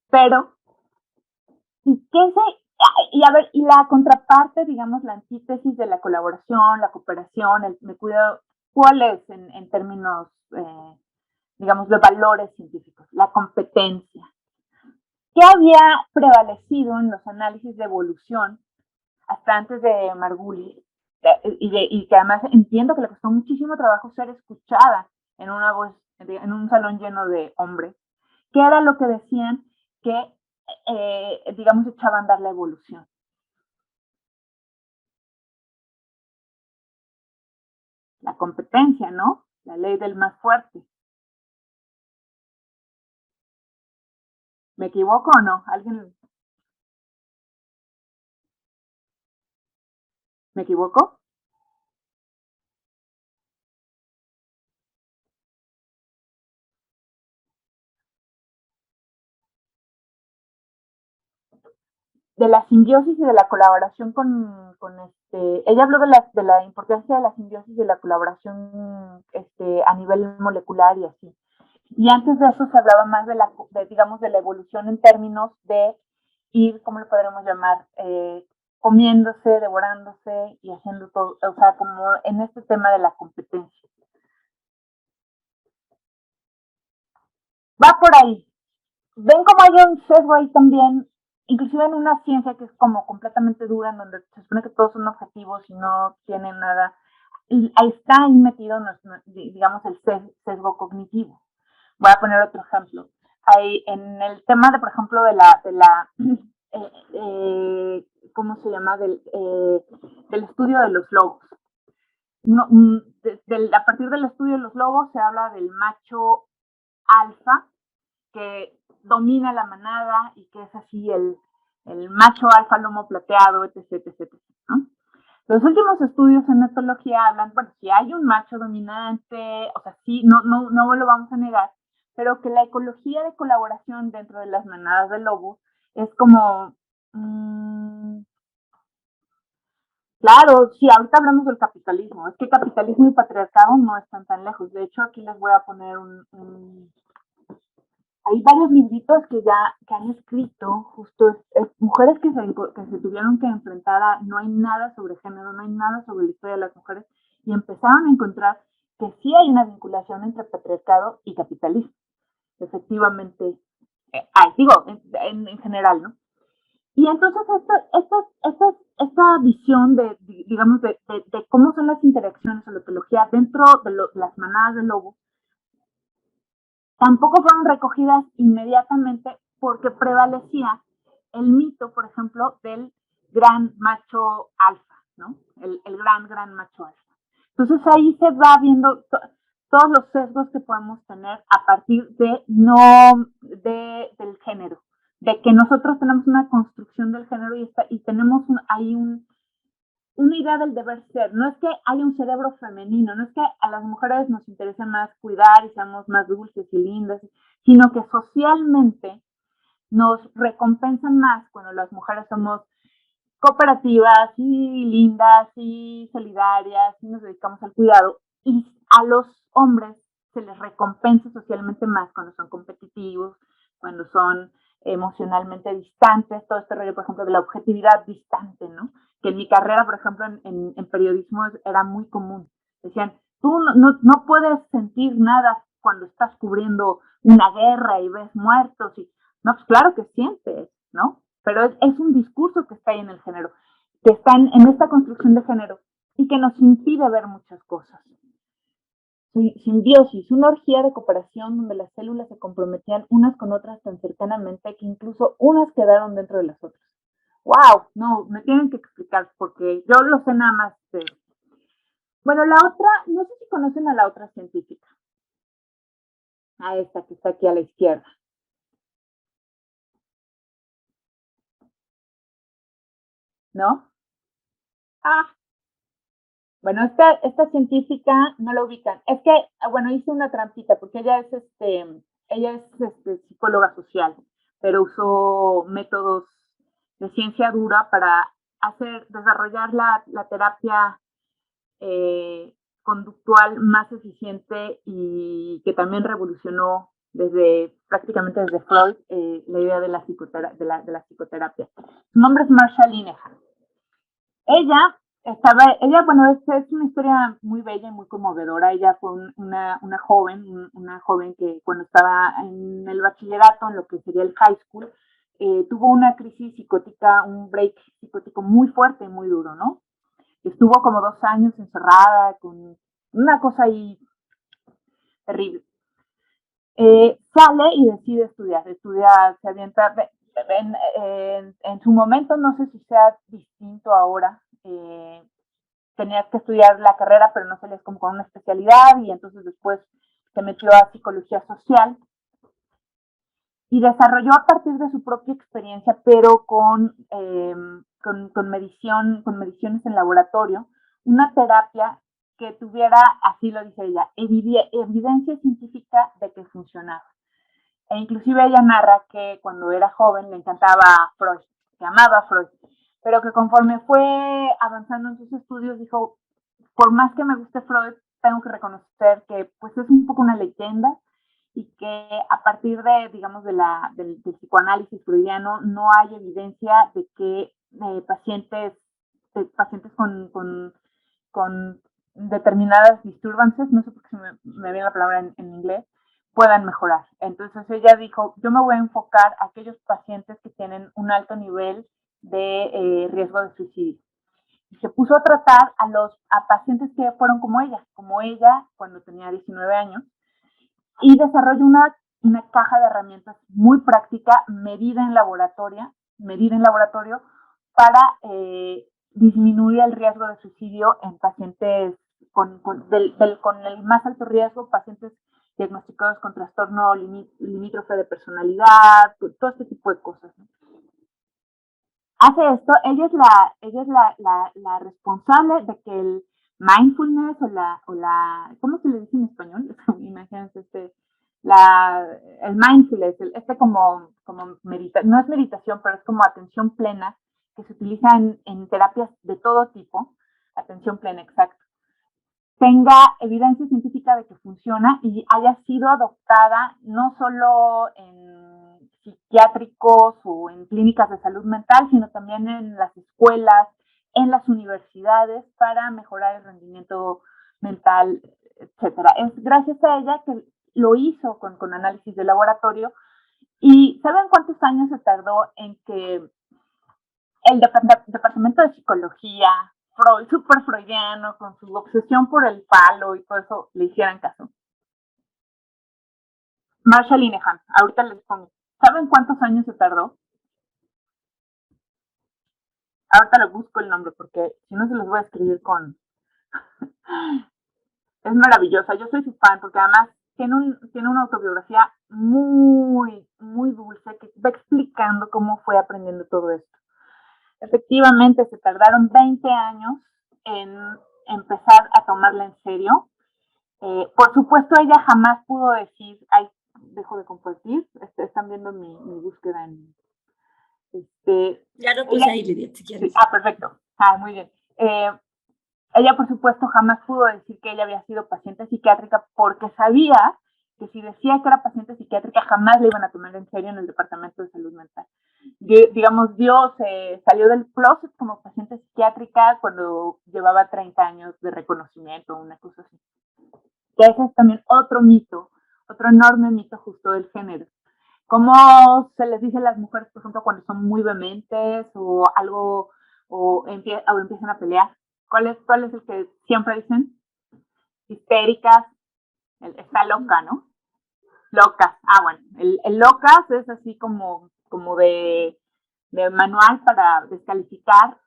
Pero, y la contraparte, digamos, la antítesis de la colaboración, la cooperación, el me cuido, ¿cuál es en términos, digamos, de valores científicos? La competencia. ¿Qué había prevalecido en los análisis de evolución hasta antes de Margulis? Y que además entiendo que le costó muchísimo trabajo ser escuchada en una voz, en un salón lleno de hombres, que era lo que decían que, digamos, echaban a andar la evolución. La competencia, ¿no? La ley del más fuerte. ¿Me equivoco o no? ¿Alguien? ¿Me equivoco? De la simbiosis y de la colaboración ella habló de la importancia de la simbiosis y de la colaboración a nivel molecular y así. Y antes de eso se hablaba más digamos, de la evolución en términos de ir, ¿cómo le podremos llamar? Comiéndose, devorándose y haciendo todo, o sea, como en este tema de la competencia. Va por ahí. Ven como hay un sesgo ahí también, inclusive en una ciencia que es como completamente dura, en donde se supone que todos son objetivos y no tienen nada. ahí está ahí metido, digamos, el sesgo cognitivo. Voy a poner otro ejemplo. En el tema de, por ejemplo, ¿cómo se llama? Del estudio de los lobos. A partir del estudio de los lobos se habla del macho alfa que domina la manada y que es así el macho alfa lomo plateado, etc. ¿No? Los últimos estudios en etología hablan, bueno, si hay un macho dominante, o sea, sí, no lo vamos a negar, pero que la ecología de colaboración dentro de las manadas de lobos es como, claro, sí, ahorita hablamos del capitalismo, es que capitalismo y patriarcado no están tan lejos. De hecho, aquí les voy a poner hay varios libritos que han escrito justo mujeres que se tuvieron que enfrentar a no hay nada sobre género, no hay nada sobre la historia de las mujeres, y empezaron a encontrar que sí hay una vinculación entre patriarcado y capitalismo. Efectivamente, digo, en general, ¿no? Y entonces esta visión digamos, de cómo son las interacciones o la etología dentro de las manadas de lobos, tampoco fueron recogidas inmediatamente porque prevalecía el mito, por ejemplo, del gran macho alfa, ¿no? El gran macho alfa. Entonces ahí se va viendo todos los sesgos que podemos tener a partir del género, de que nosotros tenemos una construcción del género y tenemos ahí una idea del deber ser. No es que haya un cerebro femenino, no es que a las mujeres nos interese más cuidar y seamos más dulces y lindas, sino que socialmente nos recompensan más cuando las mujeres somos cooperativas y lindas y solidarias y nos dedicamos al cuidado, y a los hombres se les recompensa socialmente más cuando son competitivos, cuando son emocionalmente distantes, todo este rollo, por ejemplo, de la objetividad distante, ¿no? Que en mi carrera, por ejemplo, en periodismo era muy común. Decían, tú no puedes sentir nada cuando estás cubriendo una guerra y ves muertos. No, pues claro que sientes, ¿no? Pero es un discurso que está ahí en el género, que está en esta construcción de género y que nos impide ver muchas cosas. Simbiosis, una orgía de cooperación donde las células se comprometían unas con otras tan cercanamente que incluso unas quedaron dentro de las otras. ¡Wow! No, me tienen que explicar porque yo lo sé nada más. Bueno, la otra, no sé si conocen a la otra científica, a esta que está aquí a la izquierda. ¿No? Bueno, esta científica no la ubican. Es que, bueno, hice una trampita porque ella es psicóloga social, pero usó métodos de ciencia dura para desarrollar la terapia conductual más eficiente y que también revolucionó prácticamente desde Freud la idea de la psicoterapia. Su nombre es Marsha Linehan. Bueno, es una historia muy bella y muy conmovedora. Ella fue una joven que cuando estaba en el bachillerato, en lo que sería el high school, tuvo una crisis psicótica, un break psicótico muy fuerte y muy duro, ¿no? Estuvo como 2 años encerrada con una cosa ahí terrible. Sale y decide estudiar, se avienta. En su momento, no sé si sea distinto ahora, tenías que estudiar la carrera, pero no salías como con una especialidad, y entonces después se metió a psicología social y desarrolló a partir de su propia experiencia, pero con mediciones en laboratorio, una terapia que tuviera, así lo dice ella, evidencia científica de que funcionaba. E inclusive ella narra que cuando era joven le encantaba Freud, que amaba Freud, pero que conforme fue avanzando en sus estudios dijo, por más que me guste Freud, tengo que reconocer que pues es un poco una leyenda y que a partir digamos, del psicoanálisis freudiano no hay evidencia de que pacientes con determinadas disturbances, no sé por qué me viene la palabra en inglés, puedan mejorar. Entonces ella dijo, yo me voy a enfocar a aquellos pacientes que tienen un alto nivel de riesgo de suicidio. y se puso a tratar a pacientes que fueron como ella cuando tenía 19 años, y desarrolló una caja de herramientas muy práctica, medida en laboratorio, para disminuir el riesgo de suicidio en pacientes con el más alto riesgo, pacientes diagnosticados con trastorno limítrofe de personalidad, todo este tipo de cosas, ¿no? Hace esto, ella es la responsable de que el mindfulness ¿cómo se le dice en español? Imagínense el mindfulness, como no es meditación, pero es como atención plena, que se utiliza en terapias de todo tipo, atención plena, exacto, tenga evidencia científica de que funciona y haya sido adoptada no solo en psiquiátricos o en clínicas de salud mental, sino también en las escuelas, en las universidades, para mejorar el rendimiento mental, etcétera. Es gracias a ella que lo hizo con análisis de laboratorio. ¿Y saben cuántos años se tardó en que el departamento de psicología, Freud, súper freudiano, con su obsesión por el palo y todo eso, le hicieran caso? Marsha Linehan, ahorita les pongo. ¿Saben cuántos años se tardó? Ahorita le busco el nombre porque si no se los voy a escribir con... Es maravillosa, yo soy su fan porque además tiene una autobiografía muy, muy dulce que va explicando cómo fue aprendiendo todo esto. Efectivamente, se tardaron 20 años en empezar a tomarla en serio. Por supuesto, ella jamás pudo decir, ay, dejo de compartir, están viendo mi búsqueda en... Ya lo puse ahí, Lidia, si quieres. Sí, perfecto. Muy bien. Ella, por supuesto, jamás pudo decir que ella había sido paciente psiquiátrica porque sabía que si decía que era paciente psiquiátrica jamás le iban a tomar en serio en el departamento de salud mental. Digamos, Dios salió del closet como paciente psiquiátrica cuando llevaba 30 años de reconocimiento, una cosa así. Que ese es también otro mito, otro enorme mito justo del género. ¿Cómo se les dice a las mujeres, por ejemplo, cuando son muy vehementes o algo, o empiezan a pelear? ¿Cuál es el que siempre dicen? Histéricas, está loca, ¿no? Locas. Bueno, el locas es así como de manual para descalificar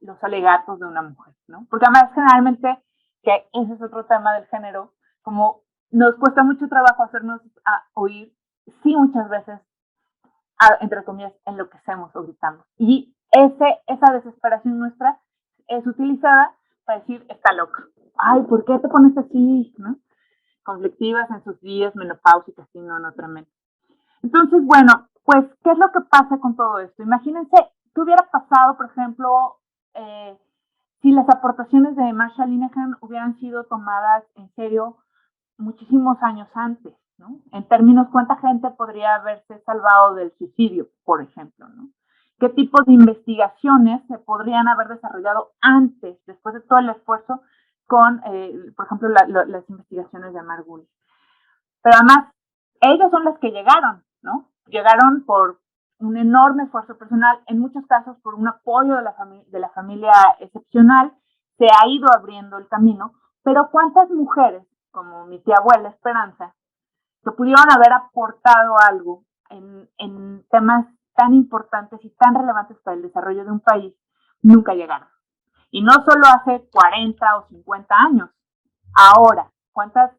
los alegatos de una mujer, ¿no? Porque además generalmente, que ese es otro tema del género, como nos cuesta mucho trabajo hacernos oír, sí, muchas veces, entre comillas, enloquecemos o gritamos. Y esa desesperación nuestra es utilizada para decir, está loca. Ay, ¿por qué te pones así? ¿No? Conflictivas en sus días, menopáusicas, sí, no, tremendo. Entonces, bueno, pues, ¿qué es lo que pasa con todo esto? Imagínense, ¿qué hubiera pasado, por ejemplo, si las aportaciones de Marsha Linehan hubieran sido tomadas en serio muchísimos años antes, ¿no? En términos, ¿cuánta gente podría haberse salvado del suicidio, por ejemplo, ¿no? ¿Qué tipo de investigaciones se podrían haber desarrollado antes, después de todo el esfuerzo con, por ejemplo, las investigaciones de Margulis? Pero además, ellas son las que llegaron, ¿no? Llegaron por un enorme esfuerzo personal, en muchos casos por un apoyo de la familia excepcional, se ha ido abriendo el camino, pero ¿cuántas mujeres, como mi tía abuela Esperanza, que pudieron haber aportado algo en temas tan importantes y tan relevantes para el desarrollo de un país, nunca llegaron? Y no solo hace 40 o 50 años, ahora, ¿cuántas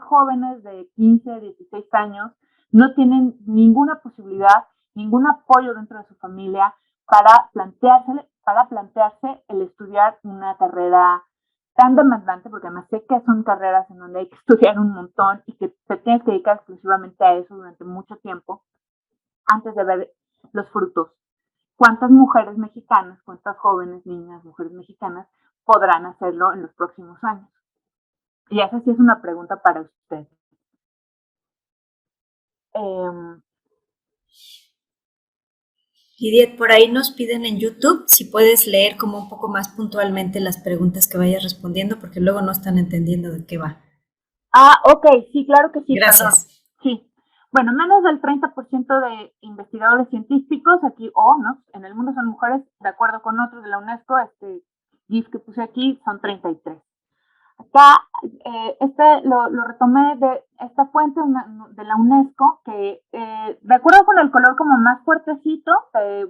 jóvenes de 15, 16 años no tienen ninguna posibilidad, ningún apoyo dentro de su familia para plantearse el estudiar una carrera tan demandante? Porque además sé que son carreras en donde hay que estudiar un montón y que te tienes que dedicar exclusivamente a eso durante mucho tiempo antes de ver los frutos. ¿Cuántas mujeres mexicanas, cuántas jóvenes, niñas, mujeres mexicanas podrán hacerlo en los próximos años? Y esa sí es una pregunta para usted. Lidia, por ahí nos piden en YouTube si puedes leer como un poco más puntualmente las preguntas que vayas respondiendo, porque luego no están entendiendo de qué va. Ok, sí, claro que sí. Gracias. Perdón. Sí. Bueno, menos del 30% de investigadores científicos aquí, ¿no? En el mundo son mujeres, de acuerdo con otros de la UNESCO, GIF que puse aquí son 33. Acá, lo retomé de esta fuente de la UNESCO, que de acuerdo con el color como más fuertecito,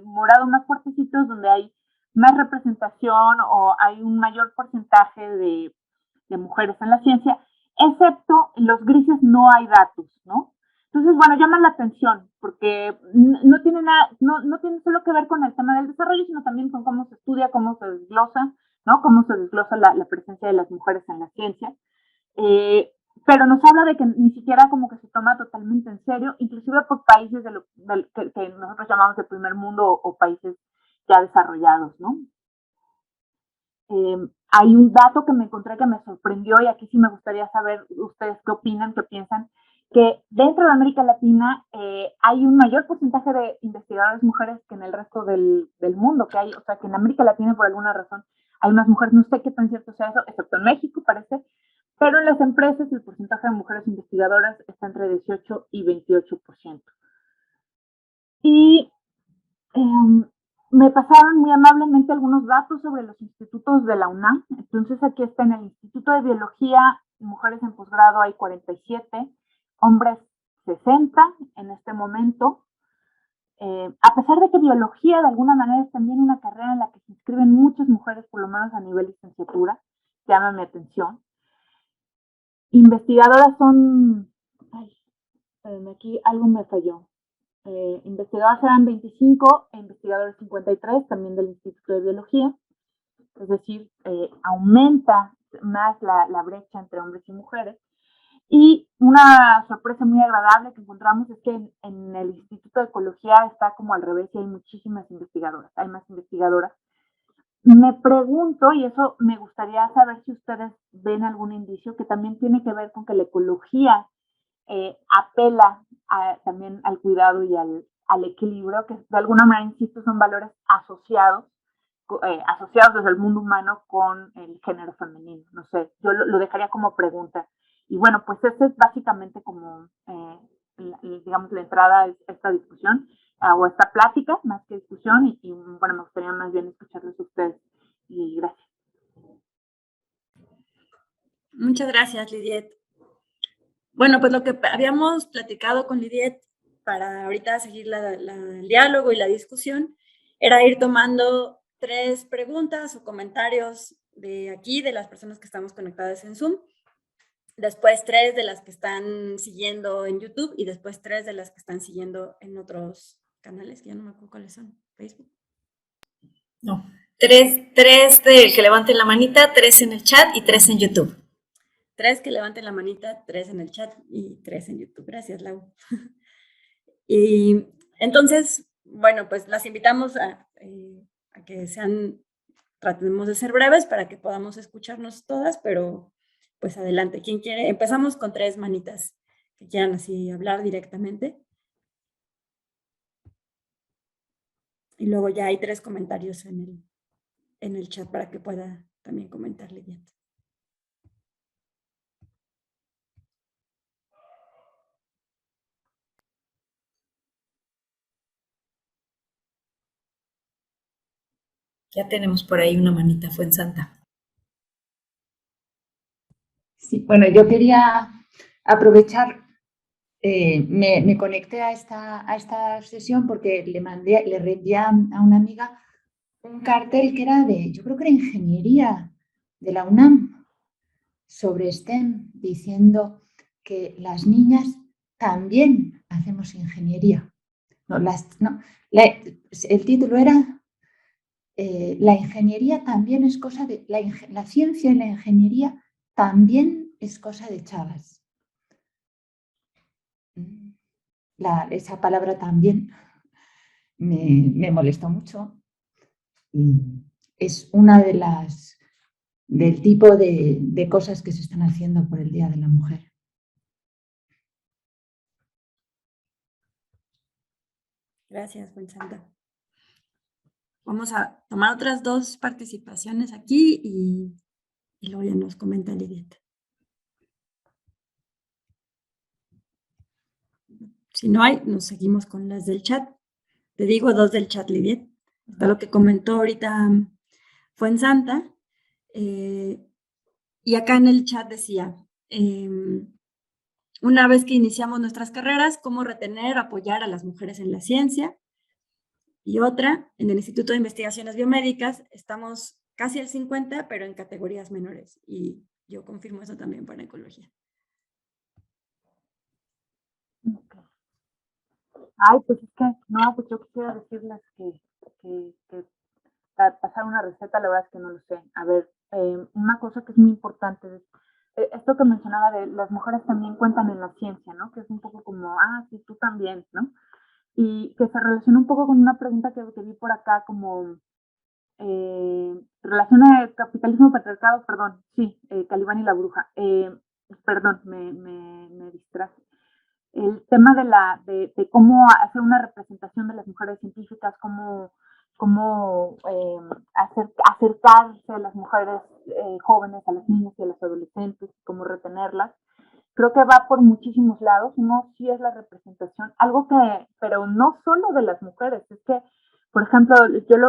morado más fuertecito, es donde hay más representación o hay un mayor porcentaje de mujeres en la ciencia, excepto en los grises no hay datos, ¿no? Entonces, bueno, llama la atención, porque no tiene solo que ver con el tema del desarrollo, sino también con cómo se estudia, cómo se desglosa, ¿no? Cómo se desglosa la presencia de las mujeres en la ciencia. Pero nos habla de que ni siquiera como que se toma totalmente en serio, inclusive por países que nosotros llamamos de primer mundo o países ya desarrollados, ¿no? Hay un dato que me encontré que me sorprendió y aquí sí me gustaría saber ustedes qué opinan, qué piensan, que dentro de América Latina hay un mayor porcentaje de investigadoras mujeres que en el resto del mundo, o sea, que en América Latina por alguna razón hay más mujeres, no sé qué tan cierto sea eso, excepto en México parece, pero en las empresas el porcentaje de mujeres investigadoras está entre 18 y 28%. Y me pasaron muy amablemente algunos datos sobre los institutos de la UNAM. Entonces aquí está en el Instituto de Biología, mujeres en posgrado hay 47, hombres 60 en este momento. A pesar de que biología de alguna manera es también una carrera en la que se inscriben muchas mujeres, por lo menos a nivel licenciatura, llama mi atención. Investigadoras son, aquí algo me falló. Investigadoras eran 25 e investigadores 53, también del Instituto de Biología. Es decir, aumenta más la brecha entre hombres y mujeres. Y una sorpresa muy agradable que encontramos es que en el Instituto de Ecología está como al revés y hay muchísimas investigadoras, hay más investigadoras. Me pregunto, y eso me gustaría saber si ustedes ven algún indicio que también tiene que ver con que la ecología apela también al cuidado y al equilibrio, que de alguna manera, insisto, son valores asociados desde el mundo humano con el género femenino. No sé, yo lo dejaría como pregunta. Y bueno, pues esa es básicamente como, digamos, la entrada a esta discusión o esta plática, más que discusión, y bueno, me gustaría más bien escucharlos a ustedes. Y gracias. Muchas gracias, Lidiet. Bueno, pues lo que habíamos platicado con Lidiet para ahorita seguir el diálogo y la discusión era ir tomando 3 preguntas o comentarios de aquí, de las personas que estamos conectadas en Zoom, después 3 de las que están siguiendo en YouTube y después 3 de las que están siguiendo en otros canales, que ya no me acuerdo cuáles son, Facebook. No, 3 del que levanten la manita, 3 en el chat y 3 en YouTube. 3 que levanten la manita, 3 en el chat y 3 en YouTube. Gracias, Lau. Y entonces, bueno, pues las invitamos a que tratemos de ser breves para que podamos escucharnos todas, pero pues adelante. ¿Quién quiere? Empezamos con 3 manitas que quieran así hablar directamente. Y luego ya hay 3 comentarios en el chat para que pueda también comentar Lidiet. Ya tenemos por ahí una manita, Fuensanta. Sí, bueno, yo quería aprovechar, me conecté a esta sesión porque le reenvié a una amiga un cartel que era yo creo que era ingeniería de la UNAM sobre STEM, diciendo que las niñas también hacemos ingeniería. El título era la ingeniería también es cosa de... La ciencia y la ingeniería también es cosa de chavas. Esa palabra también me molestó mucho y es una del tipo de cosas que se están haciendo por el Día de la Mujer. Gracias, Fuensanta. Vamos a tomar otras 2 participaciones aquí y luego ya nos comenta Lidiet. Si no hay, nos seguimos con las del chat. Te digo 2 del chat, Lidiet. Está lo que comentó ahorita Fuensanta, Y acá en el chat decía, una vez que iniciamos nuestras carreras, cómo retener, apoyar a las mujeres en la ciencia. Y otra, en el Instituto de Investigaciones Biomédicas, estamos casi al 50, pero en categorías menores. Y yo confirmo eso también para ecología. Okay. Ay, pues es que, no, pues yo quisiera decirles que para pasar una receta, la verdad es que no lo sé. A ver, una cosa que es muy importante es esto que mencionaba de las mujeres también cuentan en la ciencia, ¿no? Que es un poco como, sí, tú también, ¿no? Y que se relaciona un poco con una pregunta que vi por acá, como relaciona el capitalismo patriarcado, perdón, sí, Calibán y la bruja. Perdón, me distraje. El tema de cómo hacer una representación de las mujeres científicas, cómo acercarse a las mujeres jóvenes, a las niñas y a las adolescentes, cómo retenerlas. Creo que va por muchísimos lados. Uno sí es la representación, pero no solo de las mujeres, es que, por ejemplo,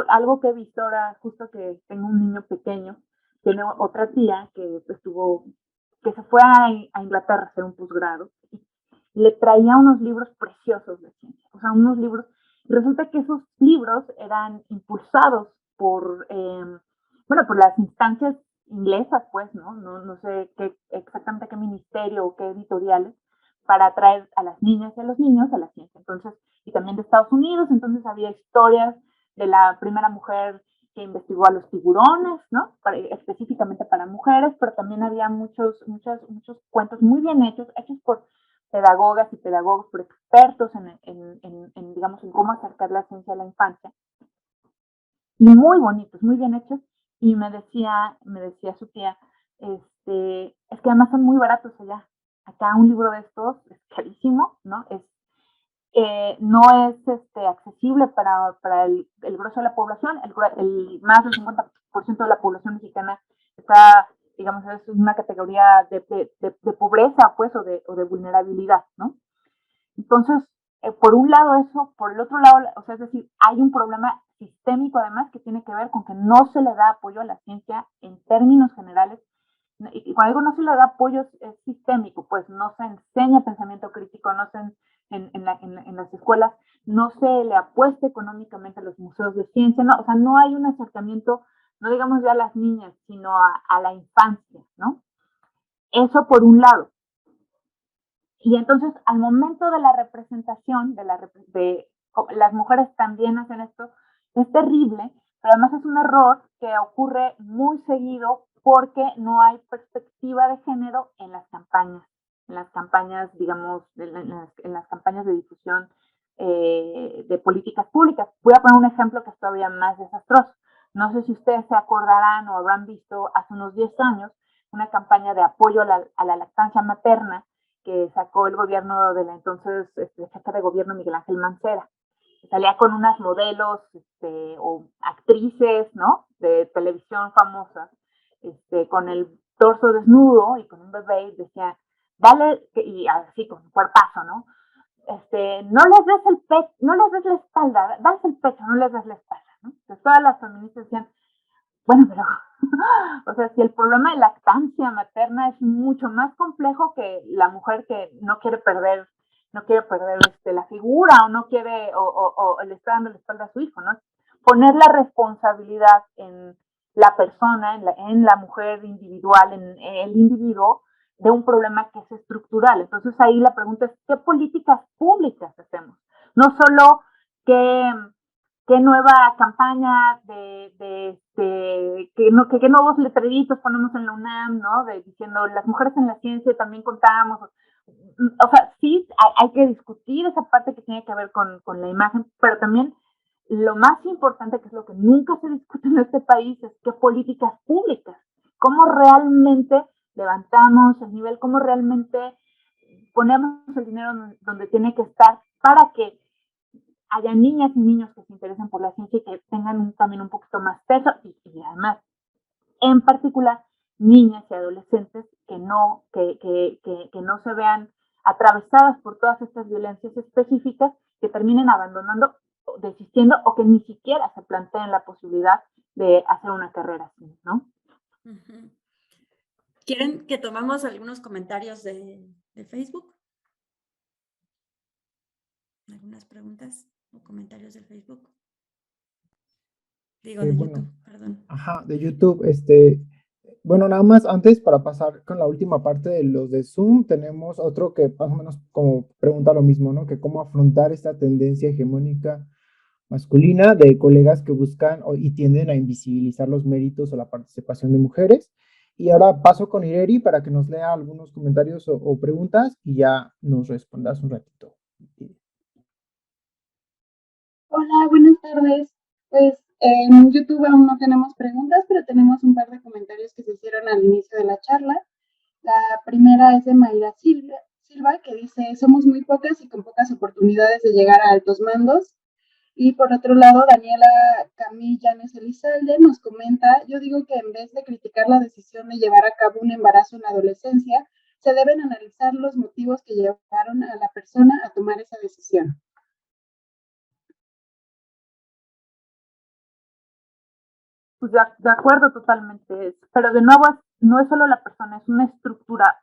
algo que he visto ahora, justo que tengo un niño pequeño, tiene otra tía que se fue a Inglaterra a hacer un posgrado, le traía unos libros preciosos de ciencia, o sea, unos libros, y resulta que esos libros eran impulsados por las instancias inglesas, pues, ¿no? No sé exactamente qué ministerio o qué editoriales, para atraer a las niñas y a los niños a la ciencia. Entonces, y también de Estados Unidos, entonces había historias de la primera mujer que investigó a los tiburones, ¿no? Específicamente para mujeres, pero también había muchos cuentos muy bien hechos por pedagogas y pedagogos, por expertos digamos, en cómo acercar la ciencia a la infancia, y muy bonitos, muy bien hechos. Y me decía su tía, es que además son muy baratos allá. Acá un libro de estos es carísimo, ¿no? No es accesible para el grueso de la población. Más del 50% de la población mexicana está, digamos, es una categoría de pobreza, pues, o de vulnerabilidad, ¿no? Entonces, por un lado eso, por el otro lado, o sea, es decir, hay un problema sistémico además que tiene que ver con que no se le da apoyo a la ciencia en términos generales. Y cuando digo no se le da apoyo es sistémico, pues no se enseña pensamiento crítico, no se en las escuelas, no se le apuesta económicamente a los museos de ciencia, no, o sea, no hay un acercamiento, no digamos ya a las niñas, sino a la infancia, ¿no? Eso por un lado. Y entonces, al momento de la representación, las mujeres también hacen esto, es terrible, pero además es un error que ocurre muy seguido porque no hay perspectiva de género en las campañas, digamos, en las campañas de difusión de políticas públicas. Voy a poner un ejemplo que es todavía más desastroso. No sé si ustedes se acordarán o habrán visto hace unos 10 años una campaña de apoyo a la lactancia materna que sacó el gobierno de la entonces jefe de gobierno Miguel Ángel Mancera. Salía con unas modelos o actrices, ¿no? De televisión famosas, con el torso desnudo y con un bebé, y decía, dale, y así con un cuerpazo, ¿no? No les des el pecho, no les des la espalda, dales el pecho, no les des la espalda, ¿no? Entonces todas las feministas decían, bueno, pero, o sea, si el problema de lactancia materna es mucho más complejo que la mujer que no quiere perder la figura o no quiere, o le está dando la espalda a su hijo, ¿no? Poner la responsabilidad en la persona, en la mujer individual, en el individuo, de un problema que es estructural. Entonces ahí la pregunta es, ¿qué políticas públicas hacemos? No solo qué nueva campaña qué nuevos letreritos ponemos en la UNAM, ¿no? Diciendo las mujeres en la ciencia también contamos. O sea, sí hay que discutir esa parte que tiene que ver con la imagen, pero también lo más importante, que es lo que nunca se discute en este país, es qué políticas públicas, cómo realmente levantamos el nivel, cómo realmente ponemos el dinero donde tiene que estar para que haya niñas y niños que se interesen por la ciencia y que tengan también un poquito más peso y además, en particular, niñas y adolescentes que no se vean atravesadas por todas estas violencias específicas, que terminen abandonando, desistiendo o que ni siquiera se planteen la posibilidad de hacer una carrera así, ¿no? ¿Quieren que tomamos algunos comentarios de Facebook? ¿Algunas preguntas o comentarios del Facebook? Digo, de Bueno, YouTube, perdón. ajá, de YouTube, bueno, nada más antes para pasar con la última parte de los de Zoom, tenemos otro que más o menos como pregunta lo mismo, ¿no? Que cómo afrontar esta tendencia hegemónica masculina de colegas que buscan y tienden a invisibilizar los méritos o la participación de mujeres. Y ahora paso con Ireri para que nos lea algunos comentarios o preguntas y ya nos respondas un ratito. Hola, buenas tardes. Pues en YouTube aún no tenemos preguntas, pero tenemos un par de comentarios que se hicieron al inicio de la charla. La primera es de Mayra Silva, que dice, somos muy pocas y con pocas oportunidades de llegar a altos mandos. Y por otro lado, Daniela Camillanes Elizalde nos comenta, yo digo que en vez de criticar la decisión de llevar a cabo un embarazo en la adolescencia, se deben analizar los motivos que llevaron a la persona a tomar esa decisión. Pues de acuerdo totalmente, pero de nuevo no es solo la persona, es una estructura.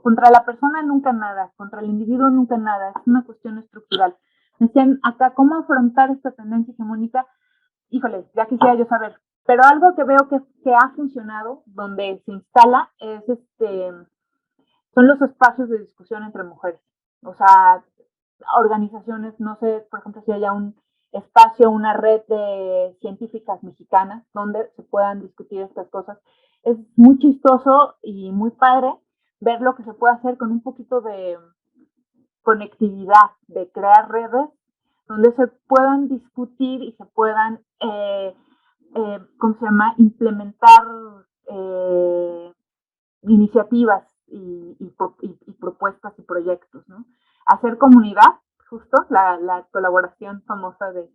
Contra la persona nunca nada, contra el individuo nunca nada, es una cuestión estructural. Decían acá, ¿cómo afrontar esta tendencia hegemónica? Híjole, ya quisiera yo saber, pero algo que veo que ha funcionado, donde se instala, es son los espacios de discusión entre mujeres. O sea, organizaciones, no sé, por ejemplo, si haya un espacio, una red de científicas mexicanas donde se puedan discutir estas cosas. Es muy chistoso y muy padre ver lo que se puede hacer con un poquito de conectividad, de crear redes donde se puedan discutir y se puedan, ¿cómo se llama?, implementar iniciativas y propuestas y proyectos, ¿no? Hacer comunidad, justo, la colaboración famosa de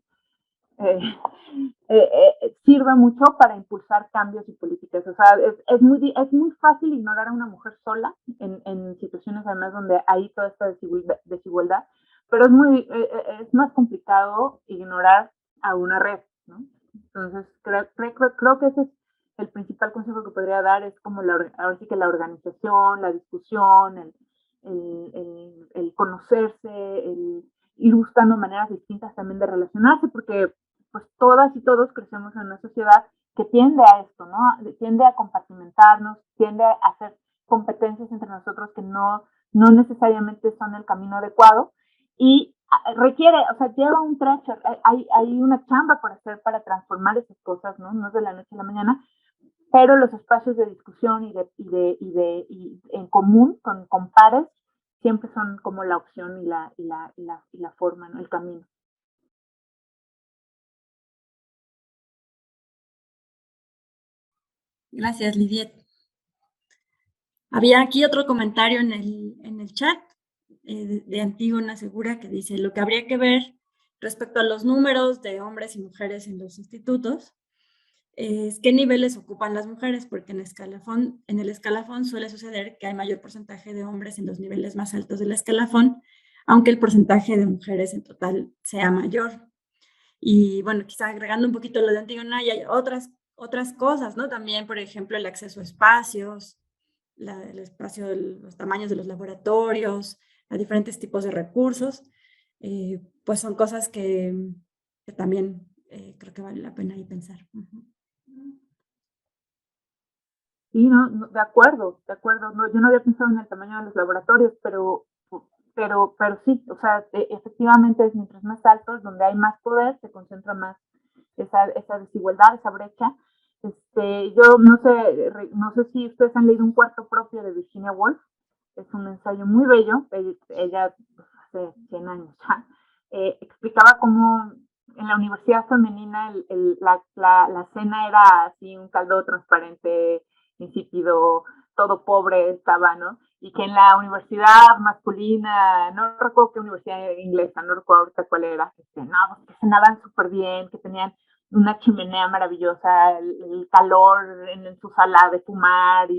sirve mucho para impulsar cambios y políticas. O sea, es muy fácil ignorar a una mujer sola en situaciones además donde hay toda esta desigualdad, pero es más complicado ignorar a una red, ¿no? Entonces, creo que ese es el principal consejo que podría dar, es como ahora sí que la organización, la discusión, el conocerse, el ir buscando maneras distintas también de relacionarse, porque pues todas y todos crecemos en una sociedad que tiende a esto, ¿no? Tiende a compartimentarnos, tiende a hacer competencias entre nosotros que no necesariamente son el camino adecuado y requiere, o sea, lleva un trecho, hay una chamba por hacer para transformar esas cosas, ¿no? No es de la noche a la mañana, pero los espacios de discusión y en común con pares siempre son como la opción y la forma, ¿no? El camino. Gracias, Lidiet. Había aquí otro comentario en el chat de Antígona Segura que dice, lo que habría que ver respecto a los números de hombres y mujeres en los institutos es qué niveles ocupan las mujeres, porque en el escalafón suele suceder que hay mayor porcentaje de hombres en los niveles más altos del escalafón, aunque el porcentaje de mujeres en total sea mayor. Y bueno, quizá agregando un poquito lo de Antígona, y hay otras cosas, ¿no? También, por ejemplo, el acceso a espacios, el espacio, los tamaños de los laboratorios, a diferentes tipos de recursos, pues son cosas que también creo que vale la pena ahí pensar. Sí, no, de acuerdo. No, yo no había pensado en el tamaño de los laboratorios, pero sí, o sea, efectivamente es mientras más altos, donde hay más poder, se concentra más esa desigualdad, esa brecha. Yo no sé si ustedes han leído Un cuarto propio de Virginia Woolf, es un ensayo muy bello, ella pues, hace 100 años ya, explicaba cómo en la universidad femenina la cena era así un caldo transparente, insípido, todo pobre estaba, ¿no? Y que en la universidad masculina, no recuerdo qué universidad inglesa, no recuerdo ahorita cuál era, no, que cenaban súper bien, que tenían una chimenea maravillosa, el calor en su sala de fumar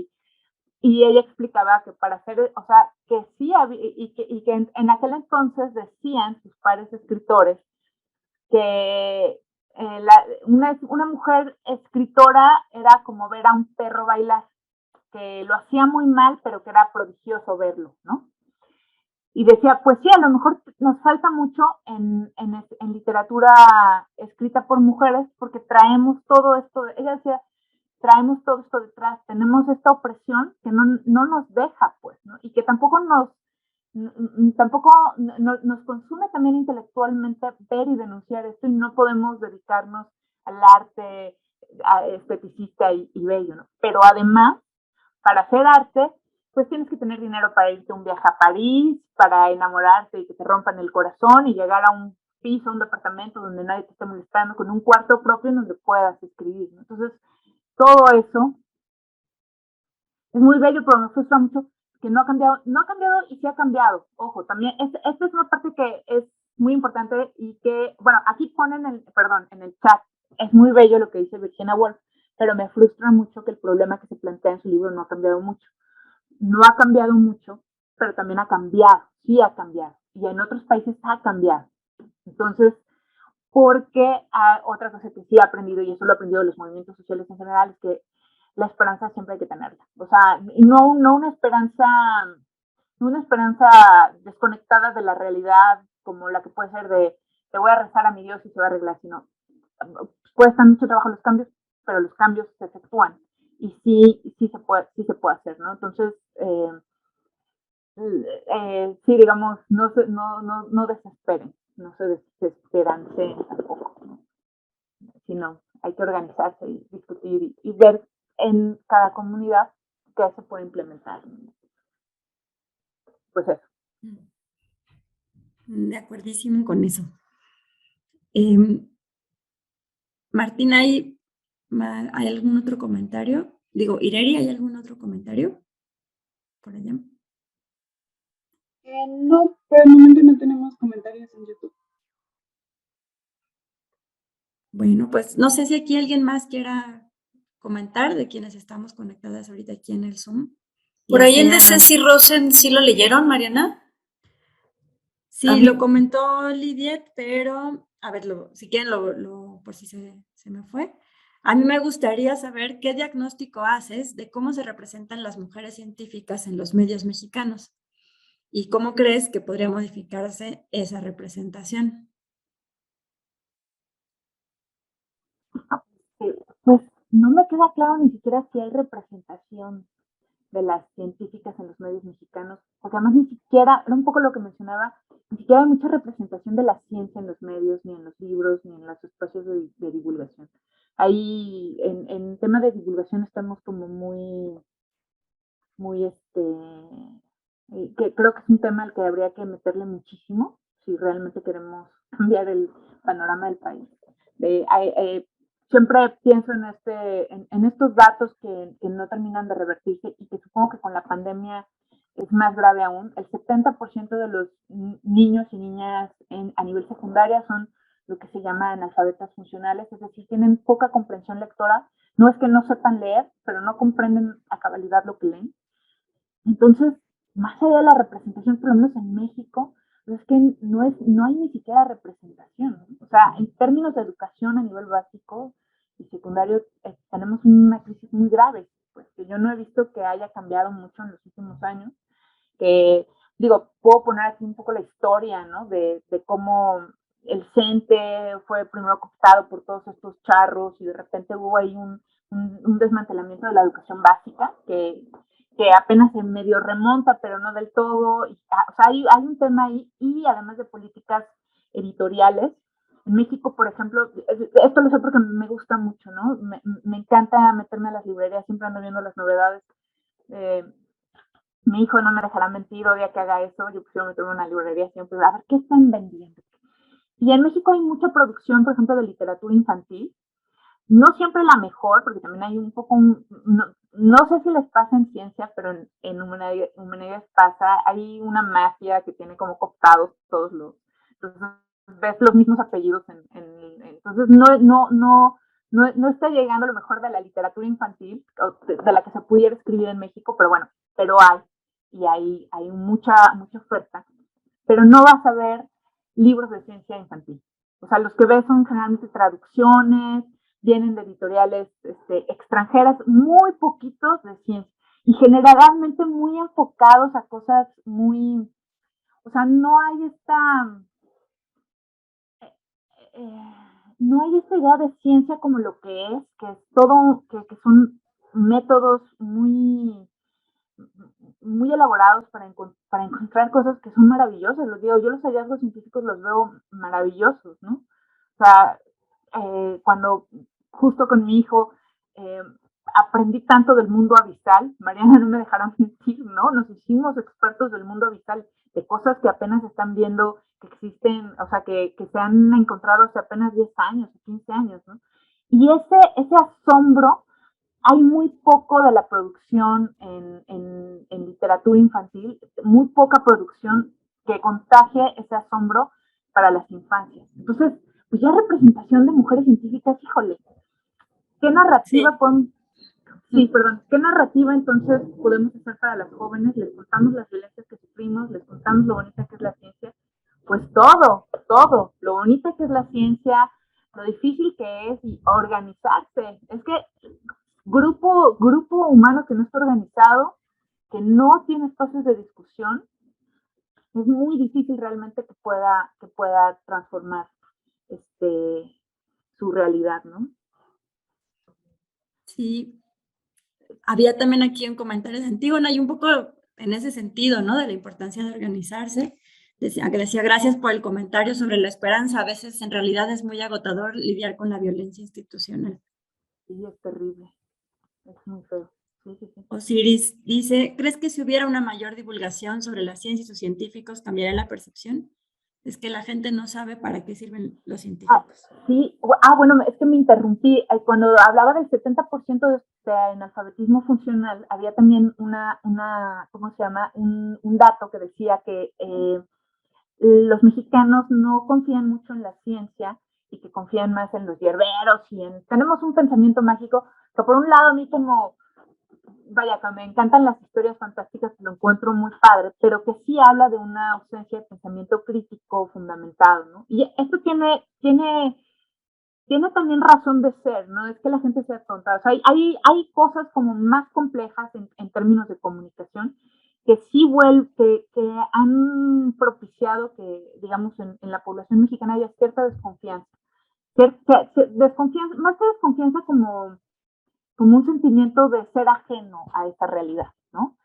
y ella explicaba que para hacer, o sea, que sí había, y que en aquel entonces decían sus pares escritores que una mujer escritora era como ver a un perro bailar, que lo hacía muy mal, pero que era prodigioso verlo, ¿no? Y decía, pues sí, a lo mejor nos falta mucho en literatura escrita por mujeres, porque traemos todo esto, ella decía, traemos todo esto detrás, tenemos esta opresión que no nos deja, pues, ¿no? Y que tampoco nos consume también intelectualmente ver y denunciar esto, y no podemos dedicarnos al arte esteticista y bello, ¿no? Pero además, para hacer arte, pues tienes que tener dinero para irte a un viaje a París, para enamorarte y que te rompan el corazón y llegar a un piso, un departamento donde nadie te esté molestando, con un cuarto propio en donde puedas escribir, ¿no? Entonces, todo eso es muy bello, pero me frustra mucho que no ha cambiado y sí ha cambiado. Ojo, también, esta es una parte que es muy importante y que, bueno, aquí ponen en el chat, es muy bello lo que dice Virginia Woolf, pero me frustra mucho que el problema que se plantea en su libro no ha cambiado mucho. No ha cambiado mucho, pero también ha cambiado, sí ha cambiado, y en otros países ha cambiado. Entonces, porque otra cosa que sí he aprendido, y eso lo he aprendido de los movimientos sociales en general, es que la esperanza siempre hay que tenerla. O sea, no una esperanza desconectada de la realidad, como la que puede ser de te voy a rezar a mi Dios y se va a arreglar, sino cuestan mucho trabajo los cambios, pero los cambios se efectúan y sí se puede hacer, ¿no? Entonces, sí, digamos, no desesperen, no se desesperancen tampoco, ¿no? Sino hay que organizarse y discutir y ver en cada comunidad qué se puede implementar. Pues eso. De acuerdísimo con eso. Martina, ¿hay algún otro comentario? Digo, Ireri, ¿hay algún otro comentario por allá? No, por el momento no tenemos comentarios en YouTube. Bueno, pues no sé si aquí alguien más quiera comentar de quienes estamos conectadas ahorita aquí en el Zoom. Por ahí el de Ceci Rosen, ¿sí lo leyeron, Mariana? Sí, lo comentó Lidiet, pero a ver, si quieren, por si se me fue. A mí me gustaría saber qué diagnóstico haces de cómo se representan las mujeres científicas en los medios mexicanos y cómo crees que podría modificarse esa representación. Pues no me queda claro ni siquiera si hay representación de las científicas en los medios mexicanos, porque además ni siquiera, era un poco lo que mencionaba, ni siquiera hay mucha representación de la ciencia en los medios, ni en los libros, ni en los espacios de divulgación. Ahí, en tema de divulgación estamos como muy, que creo que es un tema al que habría que meterle muchísimo si realmente queremos cambiar el panorama del país. Siempre pienso en estos datos que no terminan de revertirse y que supongo que con la pandemia es más grave aún. El 70% de los niños y niñas a nivel secundaria son lo que se llama analfabetas funcionales, es decir, tienen poca comprensión lectora. No es que no sepan leer, pero no comprenden a cabalidad lo que leen. Entonces, más allá de la representación, por lo menos en México, es que no hay ni siquiera representación. O sea, en términos de educación a nivel básico y secundario, tenemos una crisis muy grave, pues que yo no he visto que haya cambiado mucho en los últimos años. Puedo poner aquí un poco la historia, ¿no? De cómo el CENTE fue primero cooptado por todos estos charros y de repente hubo ahí un desmantelamiento de la educación básica que apenas se medio remonta, pero no del todo. O sea, hay un tema ahí, y además de políticas editoriales. En México, por ejemplo, esto lo sé porque me gusta mucho, ¿no? Me encanta meterme a las librerías, siempre ando viendo las novedades. Mi hijo no me dejará mentir, odia que haga eso. Yo prefiero meterme en una librería siempre, a ver qué están vendiendo. Y en México hay mucha producción, por ejemplo, de literatura infantil. No siempre la mejor, porque también hay un poco, no sé si les pasa en ciencia, pero en humanidades pasa, hay una mafia que tiene como cooptados todos entonces ves los mismos apellidos, entonces no está llegando lo mejor de la literatura infantil, de la que se pudiera escribir en México, pero bueno, pero hay mucha oferta, pero no vas a ver libros de ciencia infantil. O sea, los que ves son generalmente traducciones, vienen de editoriales extranjeras, muy poquitos de ciencia, y generalmente muy enfocados a cosas muy, o sea, no hay no hay esta idea de ciencia como lo que es todo, que son métodos muy elaborados para encontrar cosas que son maravillosas. Los digo, yo los hallazgos científicos los veo maravillosos, ¿no? O sea, cuando justo con mi hijo aprendí tanto del mundo abisal, Mariana no me dejará mentir, ¿no? Nos hicimos expertos del mundo abisal, de cosas que apenas están viendo, que existen, o sea, que se han encontrado hace apenas 10 años, 15 años, ¿no? Y ese asombro, hay muy poco de la producción en literatura infantil, muy poca producción que contagie ese asombro para las infancias. Entonces, pues ya representación de mujeres científicas, híjole, ¿qué narrativa qué narrativa entonces podemos hacer para las jóvenes? Les contamos las violencias que sufrimos, les contamos lo bonita que es la ciencia, pues todo, lo bonita que es la ciencia, lo difícil que es y organizarse. Es que grupo humano que no está organizado, que no tiene espacios de discusión, es muy difícil realmente que pueda transformar su realidad, ¿no? Sí, había también aquí un comentario de Antígona y un poco en ese sentido, ¿no? De la importancia de organizarse. Decía gracias por el comentario sobre la esperanza. A veces en realidad es muy agotador lidiar con la violencia institucional. Sí, es terrible. Es muy feo. Sí. Osiris dice, ¿crees que si hubiera una mayor divulgación sobre la ciencia y sus científicos cambiaría la percepción? Es que la gente no sabe para qué sirven los científicos. Sí, bueno, es que me interrumpí. Cuando hablaba del 70% de analfabetismo funcional, había también ¿cómo se llama? Un dato que decía que los mexicanos no confían mucho en la ciencia y que confían más en los hierberos tenemos un pensamiento mágico que por un lado a mí vaya, que me encantan las historias fantásticas, lo encuentro muy padre, pero que sí habla de una ausencia de pensamiento crítico fundamentado, ¿no? Y esto tiene también razón de ser, no es que la gente sea tonta, o sea, hay cosas como más complejas en términos de comunicación que sí que han propiciado que, digamos, en la población mexicana haya cierta desconfianza. Desconfianza, más que desconfianza como un sentimiento de ser ajeno a esta realidad, ¿no?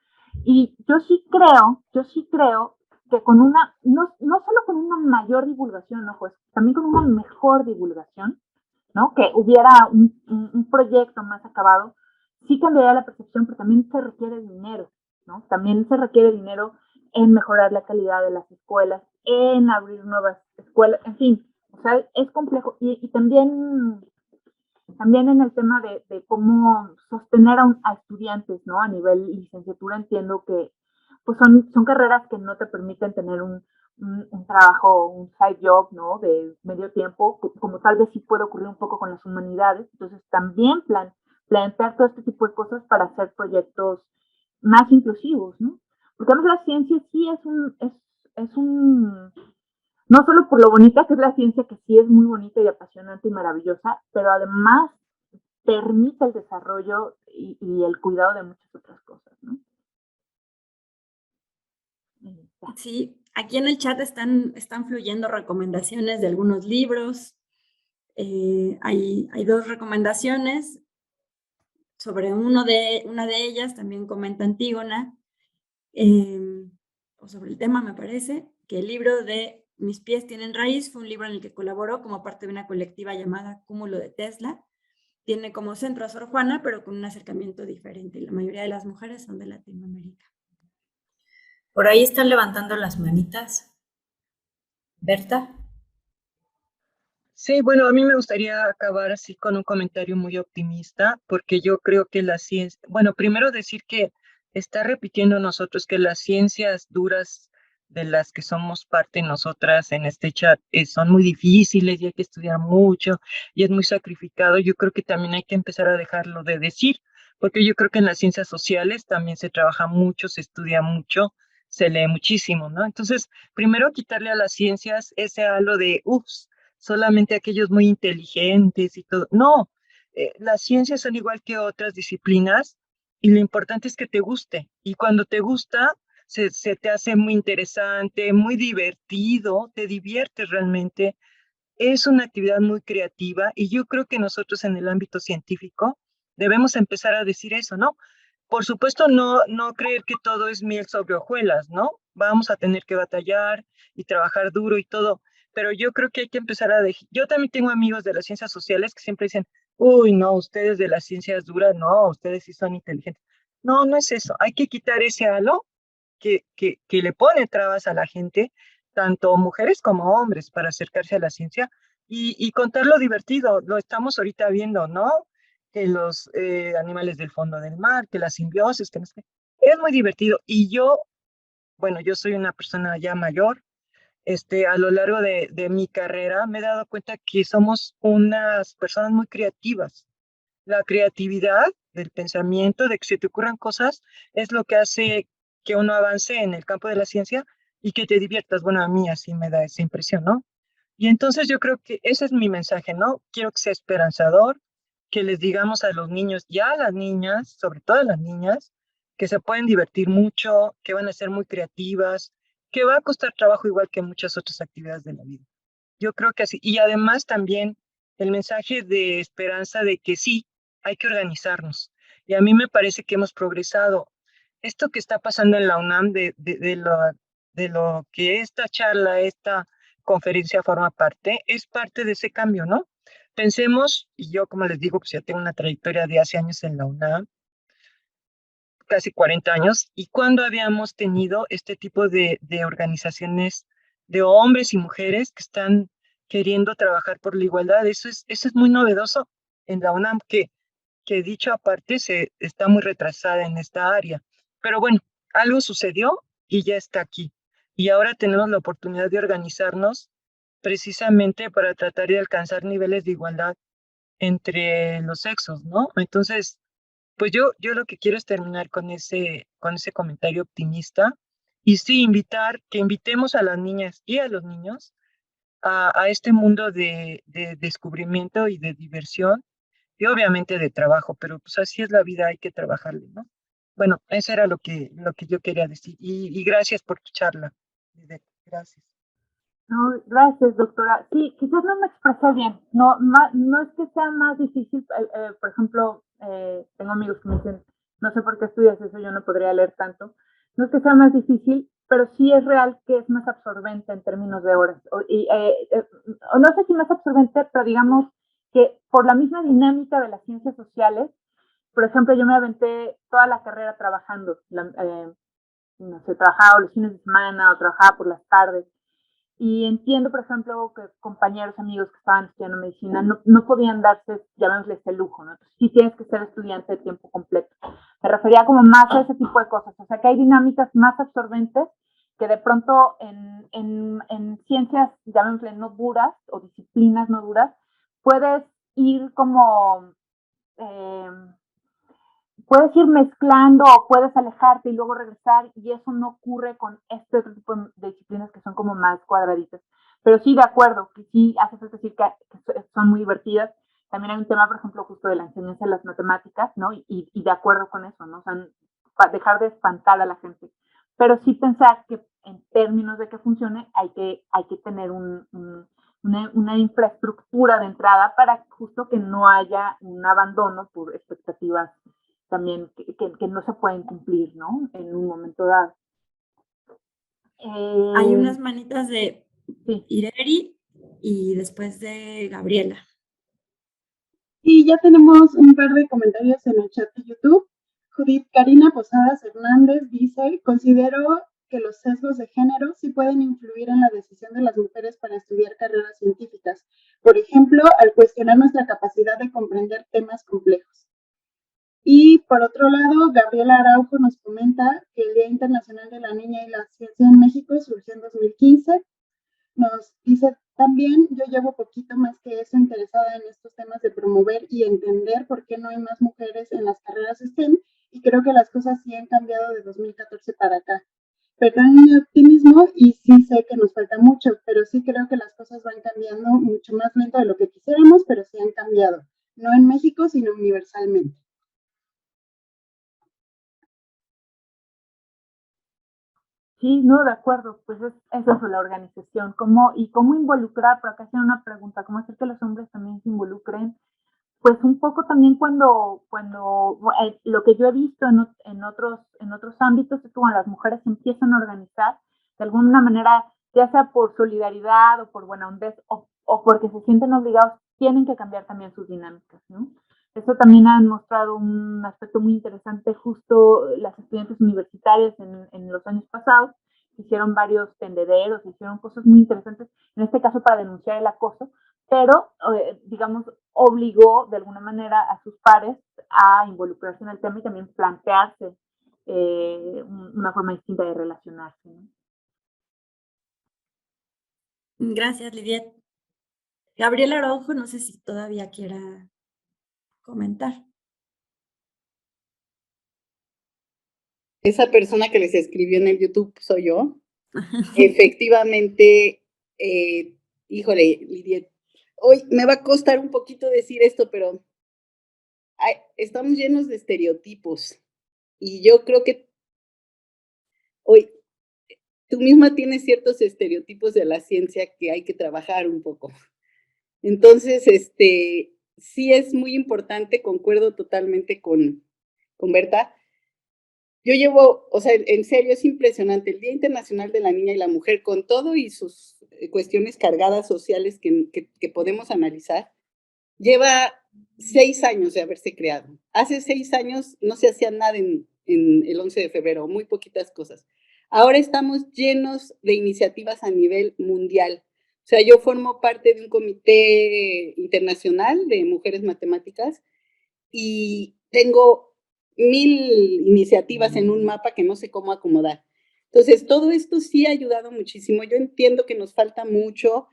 Y yo sí creo que no solo con una mayor divulgación, ¿no? Pues también con una mejor divulgación, ¿no? Que hubiera un proyecto más acabado, sí cambiaría la percepción, pero también se requiere dinero, ¿no? También se requiere dinero en mejorar la calidad de las escuelas, en abrir nuevas escuelas, en fin, o sea, es complejo. Y también en el tema de cómo sostener a estudiantes, ¿no? A nivel licenciatura entiendo que pues son carreras que no te permiten tener un trabajo, un side job, ¿no? De medio tiempo, como tal vez sí puede ocurrir un poco con las humanidades. Entonces también plantear todo este tipo de cosas para hacer proyectos más inclusivos, ¿no? Porque además la ciencia sí es un no solo por lo bonita que es la ciencia, que sí es muy bonita y apasionante y maravillosa, pero además permite el desarrollo y el cuidado de muchas otras cosas, ¿no? Sí, aquí en el chat están fluyendo recomendaciones de algunos libros. Hay 2 recomendaciones. Sobre una de ellas también comenta Antígona, o sobre el tema me parece, que el libro de Mis pies tienen raíz fue un libro en el que colaboró como parte de una colectiva llamada Cúmulo de Tesla. Tiene como centro a Sor Juana, pero con un acercamiento diferente. La mayoría de las mujeres son de Latinoamérica. Por ahí están levantando las manitas. Berta. Sí, bueno, a mí me gustaría acabar así con un comentario muy optimista, porque yo creo que la ciencia, bueno, primero decir que está repitiendo nosotros que las ciencias duras de las que somos parte nosotras en este chat son muy difíciles y hay que estudiar mucho y es muy sacrificado. Yo creo que también hay que empezar a dejarlo de decir, porque yo creo que en las ciencias sociales también se trabaja mucho, se estudia mucho, se lee muchísimo, ¿no? Entonces, primero quitarle a las ciencias ese halo de, ups, solamente aquellos muy inteligentes y todo. No, las ciencias son igual que otras disciplinas y lo importante es que te guste. Y cuando te gusta, se te hace muy interesante, muy divertido, te diviertes realmente. Es una actividad muy creativa y yo creo que nosotros en el ámbito científico debemos empezar a decir eso, ¿no? Por supuesto, no creer que todo es miel sobre hojuelas, ¿no? Vamos a tener que batallar y trabajar duro y todo, pero yo creo que hay que empezar a dejar. Yo también tengo amigos de las ciencias sociales que siempre dicen, uy, no, ustedes de las ciencias duras, no, ustedes sí son inteligentes. No, no es eso. Hay que quitar ese halo que le pone trabas a la gente, tanto mujeres como hombres, para acercarse a la ciencia y contar lo divertido. Lo estamos ahorita viendo, ¿no? Que los animales del fondo del mar, que la simbiosis, que no sé qué. Es muy divertido. Y yo, bueno, yo soy una persona ya mayor. A lo largo de mi carrera me he dado cuenta que somos unas personas muy creativas. La creatividad del pensamiento, de que se te ocurran cosas, es lo que hace que uno avance en el campo de la ciencia y que te diviertas. Bueno, a mí así me da esa impresión, ¿no? Y entonces yo creo que ese es mi mensaje, ¿no? Quiero que sea esperanzador, que les digamos a los niños y a las niñas, sobre todo a las niñas, que se pueden divertir mucho, que van a ser muy creativas, que va a costar trabajo igual que muchas otras actividades de la vida. Yo creo que así. Y además también el mensaje de esperanza de que sí, hay que organizarnos. Y a mí me parece que hemos progresado. Esto que está pasando en la UNAM, de lo que esta charla, esta conferencia forma parte, es parte de ese cambio, ¿no? Pensemos, y yo como les digo, pues ya tengo una trayectoria de hace años en la UNAM, casi 40 años, y cuando habíamos tenido este tipo de organizaciones de hombres y mujeres que están queriendo trabajar por la igualdad. Eso es muy novedoso en la UNAM, que dicho aparte se está muy retrasada en esta área. Pero bueno, algo sucedió y ya está aquí. Y ahora tenemos la oportunidad de organizarnos precisamente para tratar de alcanzar niveles de igualdad entre los sexos, ¿no? Entonces, pues yo lo que quiero es terminar con ese comentario optimista y sí que invitemos a las niñas y a los niños a este mundo de descubrimiento y de diversión y obviamente de trabajo, pero pues así es la vida, hay que trabajarle, ¿no? Bueno, eso era lo que yo quería decir y gracias por tu charla. Gracias. No, gracias, doctora. Sí, quizás no me expresé bien. No, no es que sea más difícil. Por ejemplo, tengo amigos que me dicen, no sé por qué estudias eso, yo no podría leer tanto. No es que sea más difícil, pero sí es real que es más absorbente en términos de horas. O no sé si más absorbente, pero digamos que por la misma dinámica de las ciencias sociales, por ejemplo, yo me aventé toda la carrera trabajando. No sé, trabajaba los fines de semana o trabajaba por las tardes. Y entiendo, por ejemplo, que compañeros, amigos que estaban estudiando medicina no podían darse, llamémosle, este lujo, ¿no? Entonces, sí tienes que ser estudiante de tiempo completo. Me refería como más a ese tipo de cosas. O sea, que hay dinámicas más absorbentes que de pronto en ciencias, llamémosle, no duras o disciplinas no duras, puedes ir como... puedes ir mezclando o puedes alejarte y luego regresar y eso no ocurre con este otro tipo de disciplinas que son como más cuadraditas. Pero sí, de acuerdo, que sí hace falta decir que son muy divertidas. También hay un tema, por ejemplo, justo de la enseñanza de las matemáticas, ¿no? Y de acuerdo con eso, ¿no? O sea, dejar de espantar a la gente. Pero sí pensar que en términos de que funcione hay que tener una infraestructura de entrada para justo que no haya un abandono por expectativas también que no se pueden cumplir, ¿no? En un momento dado. Hay unas manitas de Ireri y después de Gabriela. Y ya tenemos un par de comentarios en el chat de YouTube. Judith Karina Posadas Hernández dice, considero que los sesgos de género sí pueden influir en la decisión de las mujeres para estudiar carreras científicas. Por ejemplo, al cuestionar nuestra capacidad de comprender temas complejos. Y por otro lado, Gabriela Araujo nos comenta que el Día Internacional de la Niña y la Ciencia en México surgió en 2015. Nos dice también, yo llevo poquito más que eso interesada en estos temas de promover y entender por qué no hay más mujeres en las carreras STEM y creo que las cosas sí han cambiado de 2014 para acá. pero también mi optimismo, y sí sé que nos falta mucho, pero sí creo que las cosas van cambiando mucho más lento de lo que quisiéramos, pero sí han cambiado, no en México, sino universalmente. Sí, no, de acuerdo, pues es eso, la organización, cómo involucrar, por acá hacían una pregunta, cómo hacer que los hombres también se involucren, pues un poco también cuando lo que yo he visto en otros ámbitos es que cuando las mujeres se empiezan a organizar, de alguna manera, ya sea por solidaridad o por buena onda o porque se sienten obligados, tienen que cambiar también sus dinámicas, ¿no? Eso también han mostrado un aspecto muy interesante justo las estudiantes universitarias en los años pasados, hicieron varios tendederos, hicieron cosas muy interesantes, en este caso para denunciar el acoso, pero, digamos, obligó de alguna manera a sus pares a involucrarse en el tema y también plantearse una forma distinta de relacionarse, ¿no? Gracias, Lidia. Gabriel Araujo, no sé si todavía quiera comentar. Esa persona que les escribió en el YouTube soy yo. Efectivamente, híjole, Lidia, hoy me va a costar un poquito decir esto, pero estamos llenos de estereotipos y yo creo que hoy tú misma tienes ciertos estereotipos de la ciencia que hay que trabajar un poco. Entonces, sí es muy importante, concuerdo totalmente con Berta. Yo llevo, o sea, en serio, es impresionante, el Día Internacional de la Niña y la Mujer, con todo y sus cuestiones cargadas sociales que podemos analizar, lleva 6 años de haberse creado. Hace 6 años no se hacía nada en el 11 de febrero, muy poquitas cosas. Ahora estamos llenos de iniciativas a nivel mundial. O sea, yo formo parte de un comité internacional de mujeres matemáticas y tengo 1000 iniciativas en un mapa que no sé cómo acomodar. Entonces, todo esto sí ha ayudado muchísimo. Yo entiendo que nos falta mucho,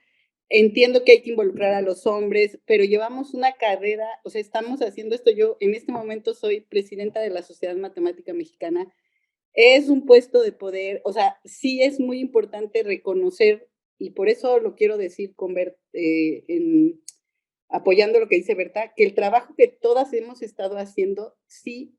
entiendo que hay que involucrar a los hombres, pero llevamos una carrera, o sea, estamos haciendo esto. Yo en este momento soy presidenta de la Sociedad Matemática Mexicana. Es un puesto de poder, o sea, sí es muy importante reconocer, y por eso lo quiero decir con apoyando lo que dice Berta, que el trabajo que todas hemos estado haciendo sí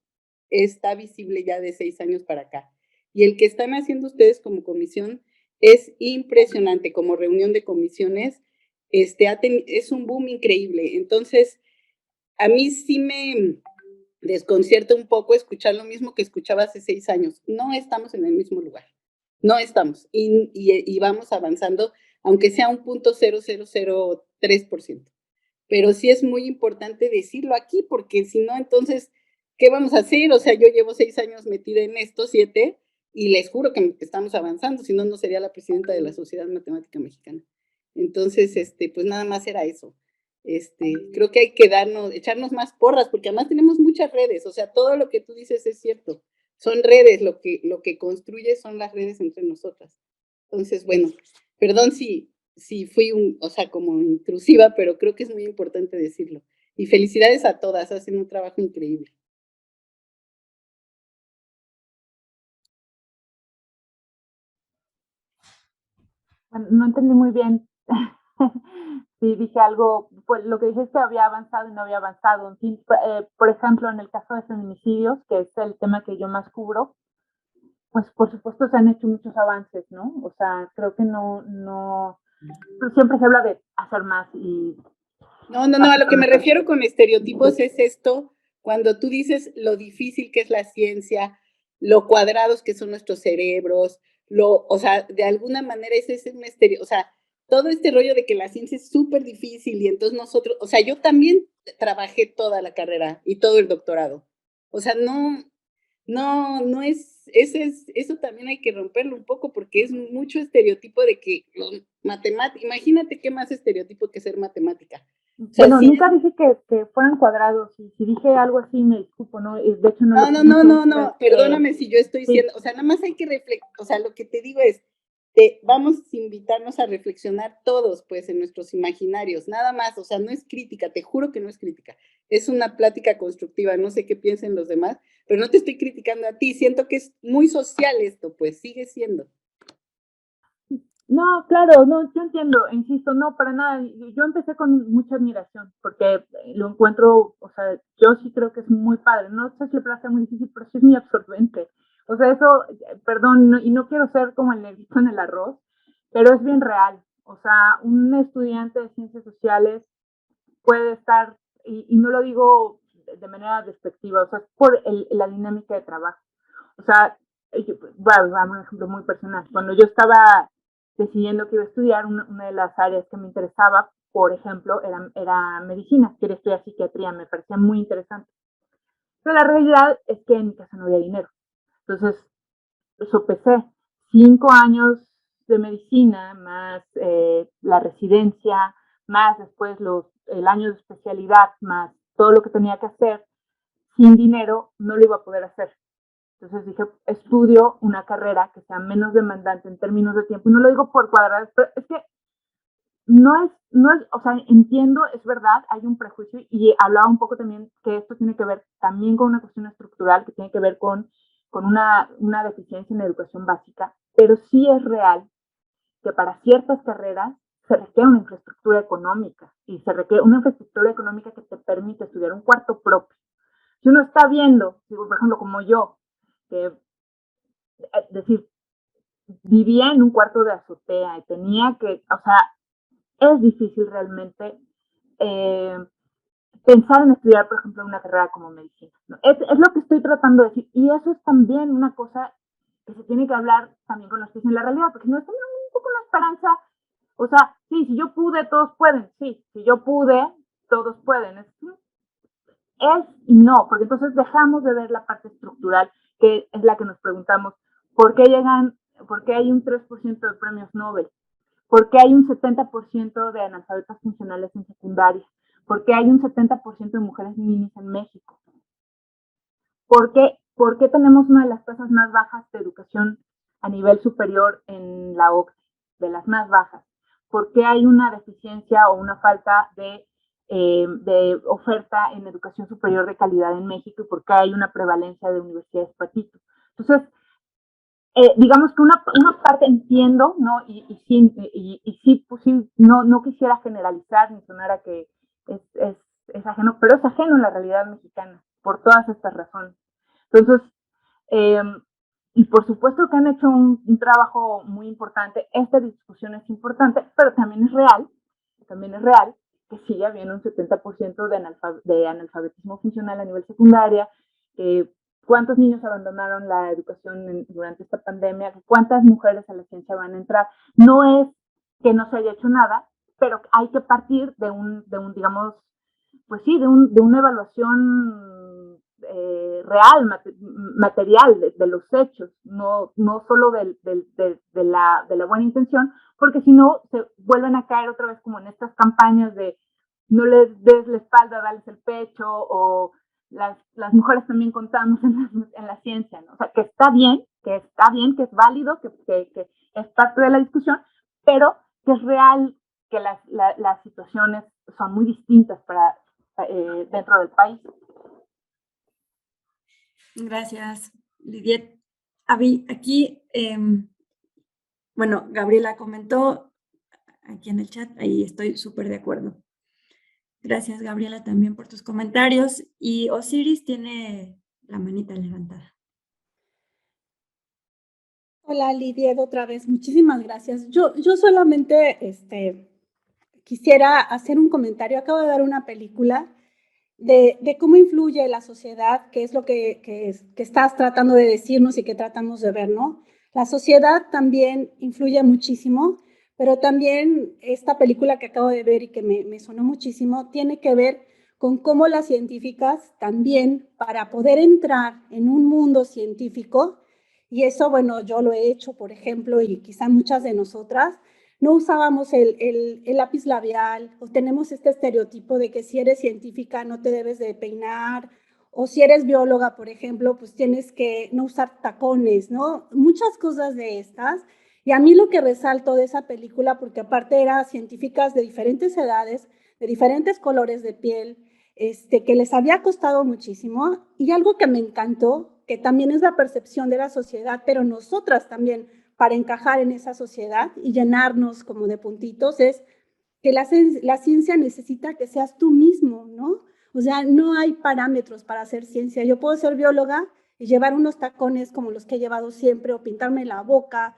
está visible ya de 6 años para acá. Y el que están haciendo ustedes como comisión es impresionante, como reunión de comisiones, es un boom increíble. Entonces, a mí sí me desconcierta un poco escuchar lo mismo que escuchaba hace 6 años. No estamos en el mismo lugar, no estamos, y vamos avanzando, aunque sea un 0.0003%. Pero sí es muy importante decirlo aquí, porque si no, entonces, ¿qué vamos a hacer? O sea, yo llevo 6 años metida en esto, 7, y les juro que estamos avanzando, si no, no sería la presidenta de la Sociedad Matemática Mexicana. Entonces, pues nada más era eso. Creo que hay que echarnos más porras, porque además tenemos muchas redes, o sea, todo lo que tú dices es cierto. Son redes, lo que construye son las redes entre nosotras. Entonces, bueno, perdón si fui o sea, como intrusiva, pero creo que es muy importante decirlo. Y felicidades a todas, hacen un trabajo increíble. Bueno, no entendí muy bien. Sí, dije algo, pues lo que dije es que había avanzado y no había avanzado. En fin, por ejemplo, en el caso de feminicidios, que es el tema que yo más cubro, pues por supuesto se han hecho muchos avances, ¿no? O sea, creo que pero siempre se habla de hacer más y... No, a lo que me refiero con estereotipos es esto, cuando tú dices lo difícil que es la ciencia, lo cuadrados que son nuestros cerebros, o sea, de alguna manera ese es un estereotipo, o sea, todo este rollo de que la ciencia es súper difícil y entonces nosotros, o sea, yo también trabajé toda la carrera y todo el doctorado. O sea, no es, eso también hay que romperlo un poco porque es mucho estereotipo de que los matemáticos, imagínate qué más estereotipo que ser matemática. O sea, bueno, nunca dije que fueran cuadrados, y si dije algo así me disculpo, ¿no? De hecho no, perdóname si yo estoy diciendo, o sea, nada más hay que reflexionar, o sea, lo que te digo es, vamos a invitarnos a reflexionar todos, pues, en nuestros imaginarios, nada más, o sea, no es crítica, te juro que no es crítica, es una plática constructiva, no sé qué piensen los demás, pero no te estoy criticando a ti, siento que es muy social esto, pues, sigue siendo. No, claro, no, yo entiendo, insisto, no, para nada. Yo empecé con mucha admiración, porque lo encuentro, o sea, yo sí creo que es muy padre. No sé si le parece muy difícil, pero sí es muy absorbente. O sea, eso, perdón, y no quiero ser como el negrito en el arroz, pero es bien real. O sea, un estudiante de ciencias sociales puede estar, y no lo digo de manera despectiva, o sea, es por la dinámica de trabajo. O sea, voy a dar un ejemplo muy personal. Cuando yo estaba decidiendo que iba a estudiar, una de las áreas que me interesaba, por ejemplo, era medicina. Quería estudiar psiquiatría, me parecía muy interesante. Pero la realidad es que en mi casa no había dinero. Entonces, sopesé 5 años de medicina, más la residencia, más después el año de especialidad, más todo lo que tenía que hacer, sin dinero no lo iba a poder hacer. Entonces dije, estudio una carrera que sea menos demandante en términos de tiempo. Y no lo digo por cuadradas, pero es que o sea, entiendo, es verdad, hay un prejuicio y hablaba un poco también que esto tiene que ver también con una cuestión estructural que tiene que ver con una deficiencia en la educación básica, pero sí es real que para ciertas carreras se requiere una infraestructura económica y se requiere una infraestructura económica que te permite estudiar un cuarto propio. Si uno está viendo, por ejemplo, como yo, que decir, vivía en un cuarto de azotea y tenía que, o sea, es difícil realmente pensar en estudiar, por ejemplo, una carrera como medicina, ¿no? Es lo que estoy tratando de decir, y eso es también una cosa que se tiene que hablar también con los que dicen la realidad, porque si no es un poco una esperanza, o sea, sí, si yo pude, todos pueden, sí, si yo pude, todos pueden, es y no, porque entonces dejamos de ver la parte estructural, que es la que nos preguntamos, ¿por qué hay un 3% de premios Nobel? ¿Por qué hay un 70% de analfabetas funcionales en secundaria? ¿Por qué hay un 70% de mujeres niñas en México? ¿Por qué tenemos una de las tasas más bajas de educación a nivel superior en la OCDE, de las más bajas? ¿Por qué hay una deficiencia o una falta de oferta en educación superior de calidad en México? ¿Y por qué hay una prevalencia de universidades patito? Entonces, digamos que una parte entiendo, ¿no? Y sí, pues sí, no quisiera generalizar ni sonar a que es ajeno, pero es ajeno en la realidad mexicana, por todas estas razones. Entonces, y por supuesto que han hecho un trabajo muy importante, esta discusión es importante, pero también es real que sigue habiendo un 70% de analfabetismo funcional a nivel secundaria, cuántos niños abandonaron la educación durante esta pandemia, cuántas mujeres a la ciencia van a entrar. No es que no se haya hecho nada, pero hay que partir de un digamos, pues sí, de una evaluación real, material de los hechos, no solo de la buena intención, porque si no se vuelven a caer otra vez como en estas campañas de no les des la espalda, dales el pecho, o las mujeres también contamos en la ciencia, ¿no? O sea, que está bien, que es válido, que es parte de la discusión, pero que es real que las situaciones son muy distintas dentro del país. Gracias, Lidiet. Aquí, bueno, Gabriela comentó aquí en el chat, ahí estoy súper de acuerdo. Gracias, Gabriela, también por tus comentarios. Y Osiris tiene la manita levantada. Hola, Lidiet, otra vez. Muchísimas gracias. Yo solamente quisiera hacer un comentario. Acabo de ver una película de cómo influye la sociedad, que es lo que estás tratando de decirnos y que tratamos de ver, ¿no? La sociedad también influye muchísimo, pero también esta película que acabo de ver y que me sonó muchísimo, tiene que ver con cómo las científicas también, para poder entrar en un mundo científico, y eso, bueno, yo lo he hecho, por ejemplo, y quizá muchas de nosotras, no usábamos el lápiz labial, o tenemos este estereotipo de que si eres científica no te debes de peinar, o si eres bióloga, por ejemplo, pues tienes que no usar tacones, ¿no? Muchas cosas de estas. Y a mí lo que resalto de esa película, porque aparte eran científicas de diferentes edades, de diferentes colores de piel, que les había costado muchísimo, y algo que me encantó, que también es la percepción de la sociedad, pero nosotras también, para encajar en esa sociedad y llenarnos como de puntitos, es que la ciencia necesita que seas tú mismo, ¿no? O sea, no hay parámetros para hacer ciencia. Yo puedo ser bióloga y llevar unos tacones como los que he llevado siempre, o pintarme la boca,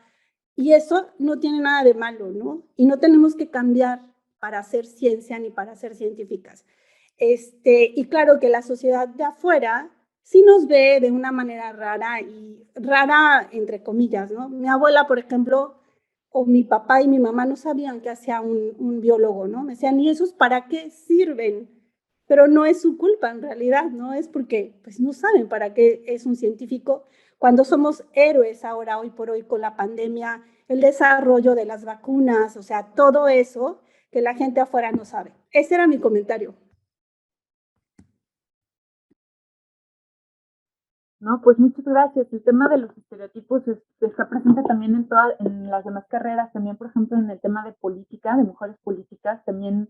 y eso no tiene nada de malo, ¿no? Y no tenemos que cambiar para hacer ciencia ni para ser científicas. Y claro que la sociedad de afuera sí nos ve de una manera rara, y rara entre comillas, ¿no? Mi abuela, por ejemplo, o mi papá y mi mamá no sabían qué hacía un biólogo, ¿no? Me decían, ¿y esos para qué sirven? Pero no es su culpa en realidad, ¿no? Es porque pues no saben para qué es un científico, cuando somos héroes ahora, hoy por hoy, con la pandemia, el desarrollo de las vacunas, o sea, todo eso que la gente afuera no sabe. Ese era mi comentario. No, pues muchas gracias. El tema de los estereotipos está presente también en las demás carreras, también por ejemplo en el tema de política, de mujeres políticas, también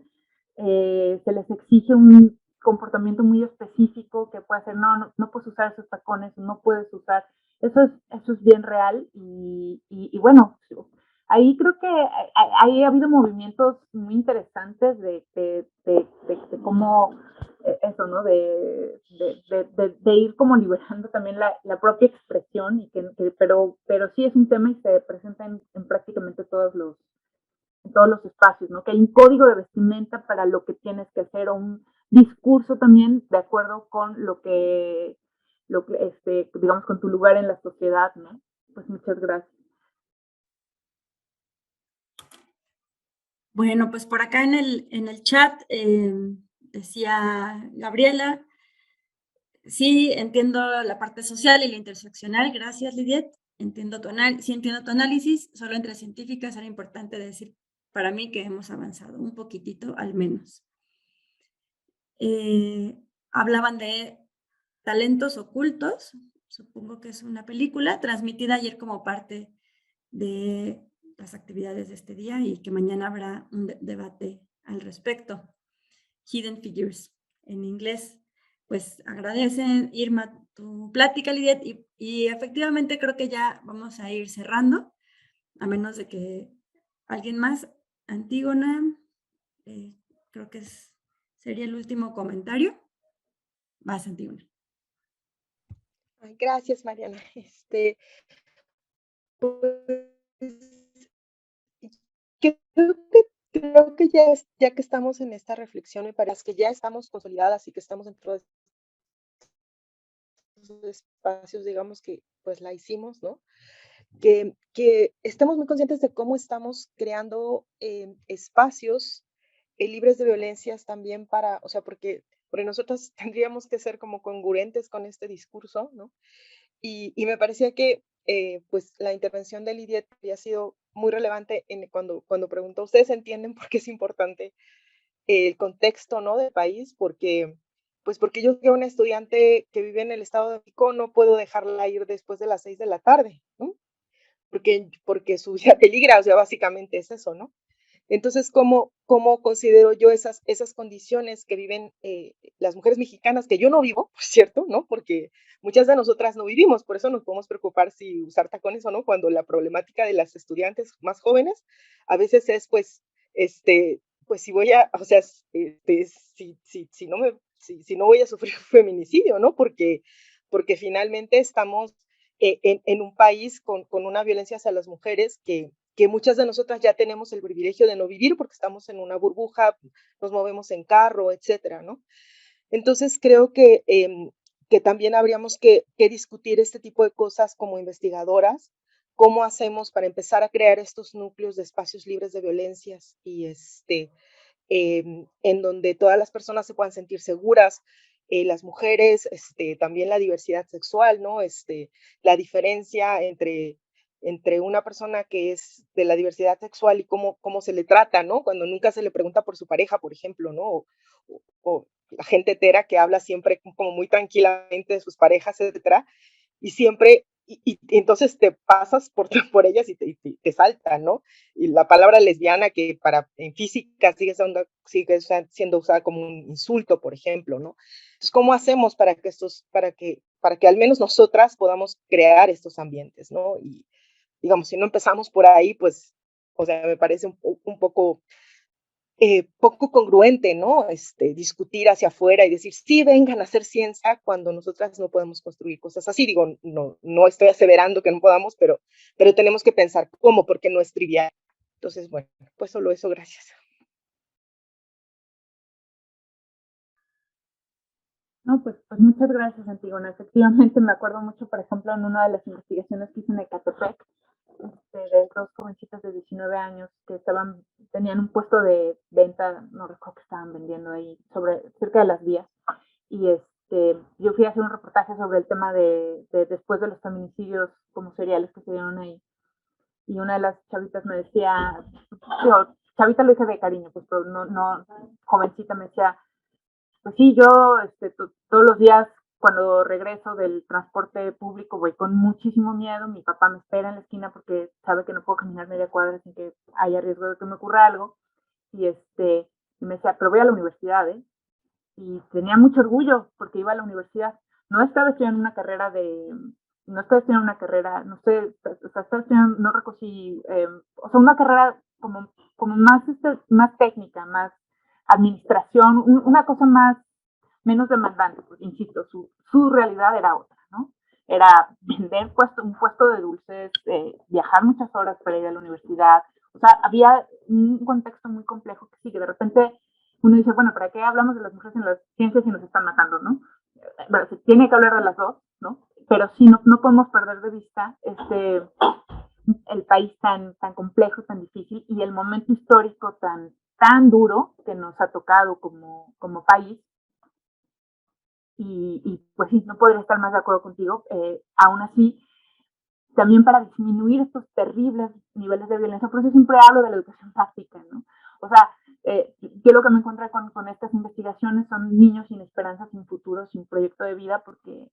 se les exige un comportamiento muy específico que puede ser, no puedes usar esos tacones, no puedes usar, eso es bien real y bueno, ahí creo que ahí ha habido movimientos muy interesantes de cómo eso, ¿no? De ir como liberando también la propia expresión, y pero sí es un tema y se presenta en prácticamente en todos los espacios, ¿no? Que hay un código de vestimenta para lo que tienes que hacer, o un discurso también de acuerdo con digamos, con tu lugar en la sociedad, ¿no? Pues muchas gracias. Bueno, pues por acá en el chat decía Gabriela, sí, entiendo la parte social y la interseccional, gracias Lidiet, sí entiendo tu análisis, solo entre científicas era importante decir para mí que hemos avanzado un poquitito al menos. Hablaban de Talentos Ocultos, supongo que es una película transmitida ayer como parte de las actividades de este día, y que mañana habrá un debate al respecto. Hidden Figures en inglés. Pues agradecen, Irma, tu plática, Lidia, y efectivamente creo que ya vamos a ir cerrando, a menos de que alguien más. Antígona, creo que sería el último comentario. Vas, Antígona. Gracias, Mariana. Creo que ya que estamos en esta reflexión, me parece que ya estamos consolidadas y que estamos dentro de estos espacios, digamos que pues la hicimos, ¿no? Que estamos muy conscientes de cómo estamos creando espacios libres de violencias también o sea, porque nosotros tendríamos que ser como congruentes con este discurso, ¿no? Y me parecía que pues la intervención de Lidia había sido muy relevante cuando preguntó, ¿ustedes entienden por qué es importante el contexto, ¿no? del país? Porque yo soy una estudiante que vive en el Estado de México, no puedo dejarla ir después de las 6 de la tarde, ¿no? Porque su vida peligra, o sea, básicamente es eso, ¿no? Entonces, ¿cómo considero yo esas condiciones que viven las mujeres mexicanas, que yo no vivo, por cierto, ¿no? Porque muchas de nosotras no vivimos, por eso nos podemos preocupar si usar tacones o no, cuando la problemática de las estudiantes más jóvenes a veces es, pues si voy a, o sea, si no voy a sufrir feminicidio, ¿no? Porque finalmente estamos en un país con una violencia hacia las mujeres que muchas de nosotras ya tenemos el privilegio de no vivir porque estamos en una burbuja, nos movemos en carro, etcétera, ¿no? Entonces creo que también habríamos que discutir este tipo de cosas como investigadoras, cómo hacemos para empezar a crear estos núcleos de espacios libres de violencias y en donde todas las personas se puedan sentir seguras, las mujeres, también la diversidad sexual, ¿no? La diferencia entre una persona que es de la diversidad sexual y cómo se le trata, ¿no? Cuando nunca se le pregunta por su pareja, por ejemplo, ¿no? O la gente hetera que habla siempre como muy tranquilamente de sus parejas, etcétera, y siempre y entonces te pasas por ellas y te saltan, ¿no? Y la palabra lesbiana que en física sigue siendo usada como un insulto, por ejemplo, ¿no? Entonces, ¿cómo hacemos para que al menos nosotras podamos crear estos ambientes, ¿no? Y digamos, si no empezamos por ahí, pues, o sea, me parece un poco congruente, ¿no? Discutir hacia afuera y decir, sí, vengan a hacer ciencia cuando nosotras no podemos construir cosas así. Digo, no estoy aseverando que no podamos, pero tenemos que pensar cómo, porque no es trivial. Entonces, bueno, pues solo eso, gracias. No, pues muchas gracias, Antígona. Efectivamente, me acuerdo mucho, por ejemplo, en una de las investigaciones que hice en Ecatepec, de dos jovencitas de 19 años que tenían un puesto de venta, no recuerdo que estaban vendiendo ahí, cerca de las vías. Y yo fui a hacer un reportaje sobre el tema de después de los feminicidios como seriales que se dieron ahí. Y una de las chavitas me decía, chavita lo dije de cariño, pues, pero no, jovencita me decía, pues sí, yo todos los días cuando regreso del transporte público voy con muchísimo miedo, mi papá me espera en la esquina porque sabe que no puedo caminar media cuadra sin que haya riesgo de que me ocurra algo, y me decía, pero voy a la universidad, y tenía mucho orgullo porque iba a la universidad, no estaba estudiando una carrera no sé, o sea, estaba estudiando, no recuerdo si, o sea, una carrera como más técnica, más administración, una cosa menos demandante, porque insisto, su realidad era otra, ¿no? Era vender un puesto de dulces, viajar muchas horas para ir a la universidad, o sea, había un contexto muy complejo que sí, que de repente uno dice, bueno, ¿para qué hablamos de las mujeres en las ciencias si nos están matando, no? Bueno, se tiene que hablar de las dos, ¿no? Pero sí, no podemos perder de vista el país tan complejo, tan difícil, y el momento histórico tan duro que nos ha tocado como país. Y pues sí, no podría estar más de acuerdo contigo. Aún así, también para disminuir estos terribles niveles de violencia, por eso siempre hablo de la educación fáctica, ¿no? O sea, yo lo que me encuentro con estas investigaciones son niños sin esperanza, sin futuro, sin proyecto de vida, porque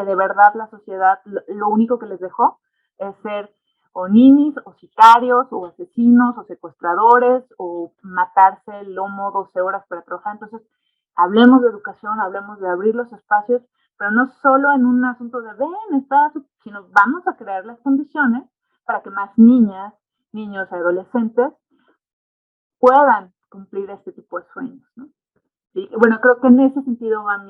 de verdad la sociedad lo único que les dejó es ser o ninis, o sicarios, o asesinos, o secuestradores, o matarse el lomo 12 horas para trabajar. Entonces, hablemos de educación, hablemos de abrir los espacios, pero no solo en un asunto de sino vamos a crear las condiciones para que más niñas, niños, adolescentes puedan cumplir este tipo de sueños, ¿no? Sí, bueno, creo que en ese sentido va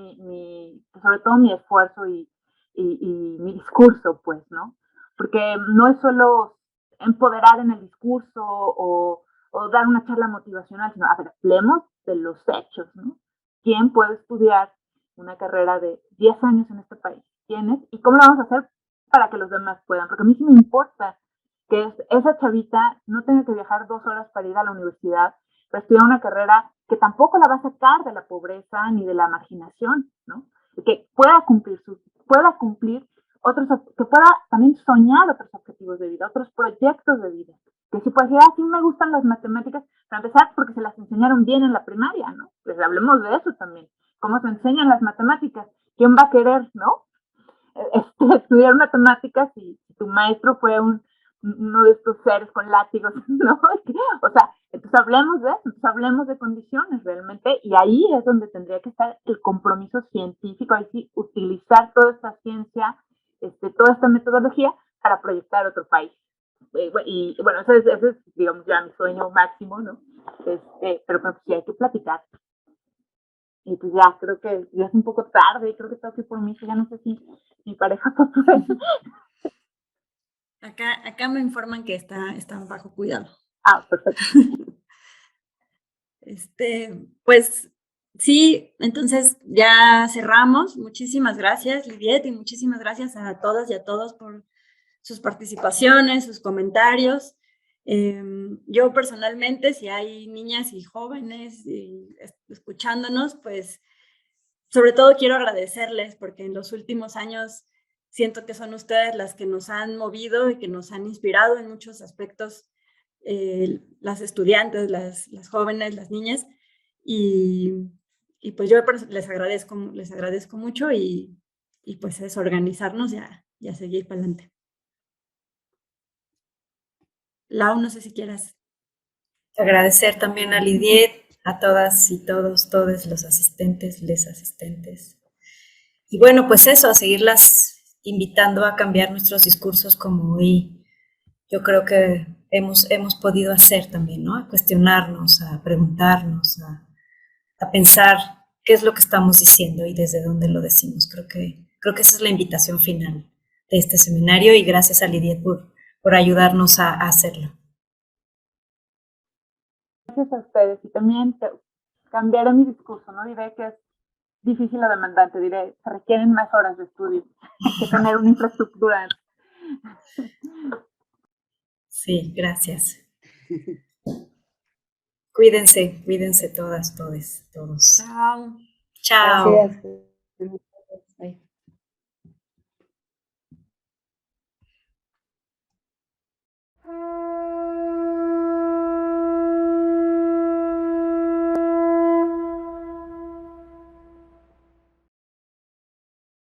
sobre todo mi esfuerzo y mi discurso, pues, ¿no? Porque no es solo empoderar en el discurso o dar una charla motivacional, sino, hablemos de los hechos, ¿no? ¿Quién puede estudiar una carrera de 10 años en este país? ¿Quiénes? ¿Y cómo lo vamos a hacer para que los demás puedan? Porque a mí sí me importa que esa chavita no tenga que viajar 2 horas para ir a la universidad, para estudiar una carrera que tampoco la va a sacar de la pobreza ni de la marginación, ¿no? Que pueda cumplir que pueda también soñar otros objetivos de vida, otros proyectos de vida. Que si puede decir, sí me gustan las matemáticas, para empezar porque se las enseñaron bien en la primaria, ¿no? Pues hablemos de eso también. ¿Cómo se enseñan las matemáticas? ¿Quién va a querer, no? Estudiar matemáticas si tu maestro fue uno de estos seres con látigos, ¿no? O sea, entonces hablemos de eso, entonces hablemos de condiciones realmente, y ahí es donde tendría que estar el compromiso científico, ahí sí, utilizar toda esta ciencia, toda esta metodología para proyectar otro país. Y bueno, ese es, digamos, ya mi sueño máximo, ¿no? Pero pues sí hay que platicar. Y pues ya, creo que ya es un poco tarde, creo que tengo que ir por mí, ya no sé si mi pareja puede. Acá me informan que están bajo cuidado. Ah, perfecto. Pues sí, entonces ya cerramos. Muchísimas gracias, Lidiet, y muchísimas gracias a todas y a todos por sus participaciones, sus comentarios. Yo personalmente, si hay niñas y jóvenes escuchándonos, pues sobre todo quiero agradecerles porque en los últimos años siento que son ustedes las que nos han movido y que nos han inspirado en muchos aspectos, las estudiantes, las jóvenes, las niñas, y pues yo les agradezco mucho y pues es organizarnos, ya y a seguir para adelante. Lau, no sé si quieras. Agradecer también a Lidiet, a todas y todos los asistentes, les asistentes. Y bueno, pues eso, a seguirlas invitando a cambiar nuestros discursos como hoy yo creo que hemos podido hacer también, ¿no? A cuestionarnos, a preguntarnos, a pensar qué es lo que estamos diciendo y desde dónde lo decimos. Creo que esa es la invitación final de este seminario y gracias a Lidiet por ayudarnos a hacerlo. Gracias a ustedes y también cambiaré mi discurso, no diré que es difícil o demandante, diré se requieren más horas de estudio que tener una infraestructura. Sí, gracias. Cuídense todas, todos. Chao. Chao. Gracias.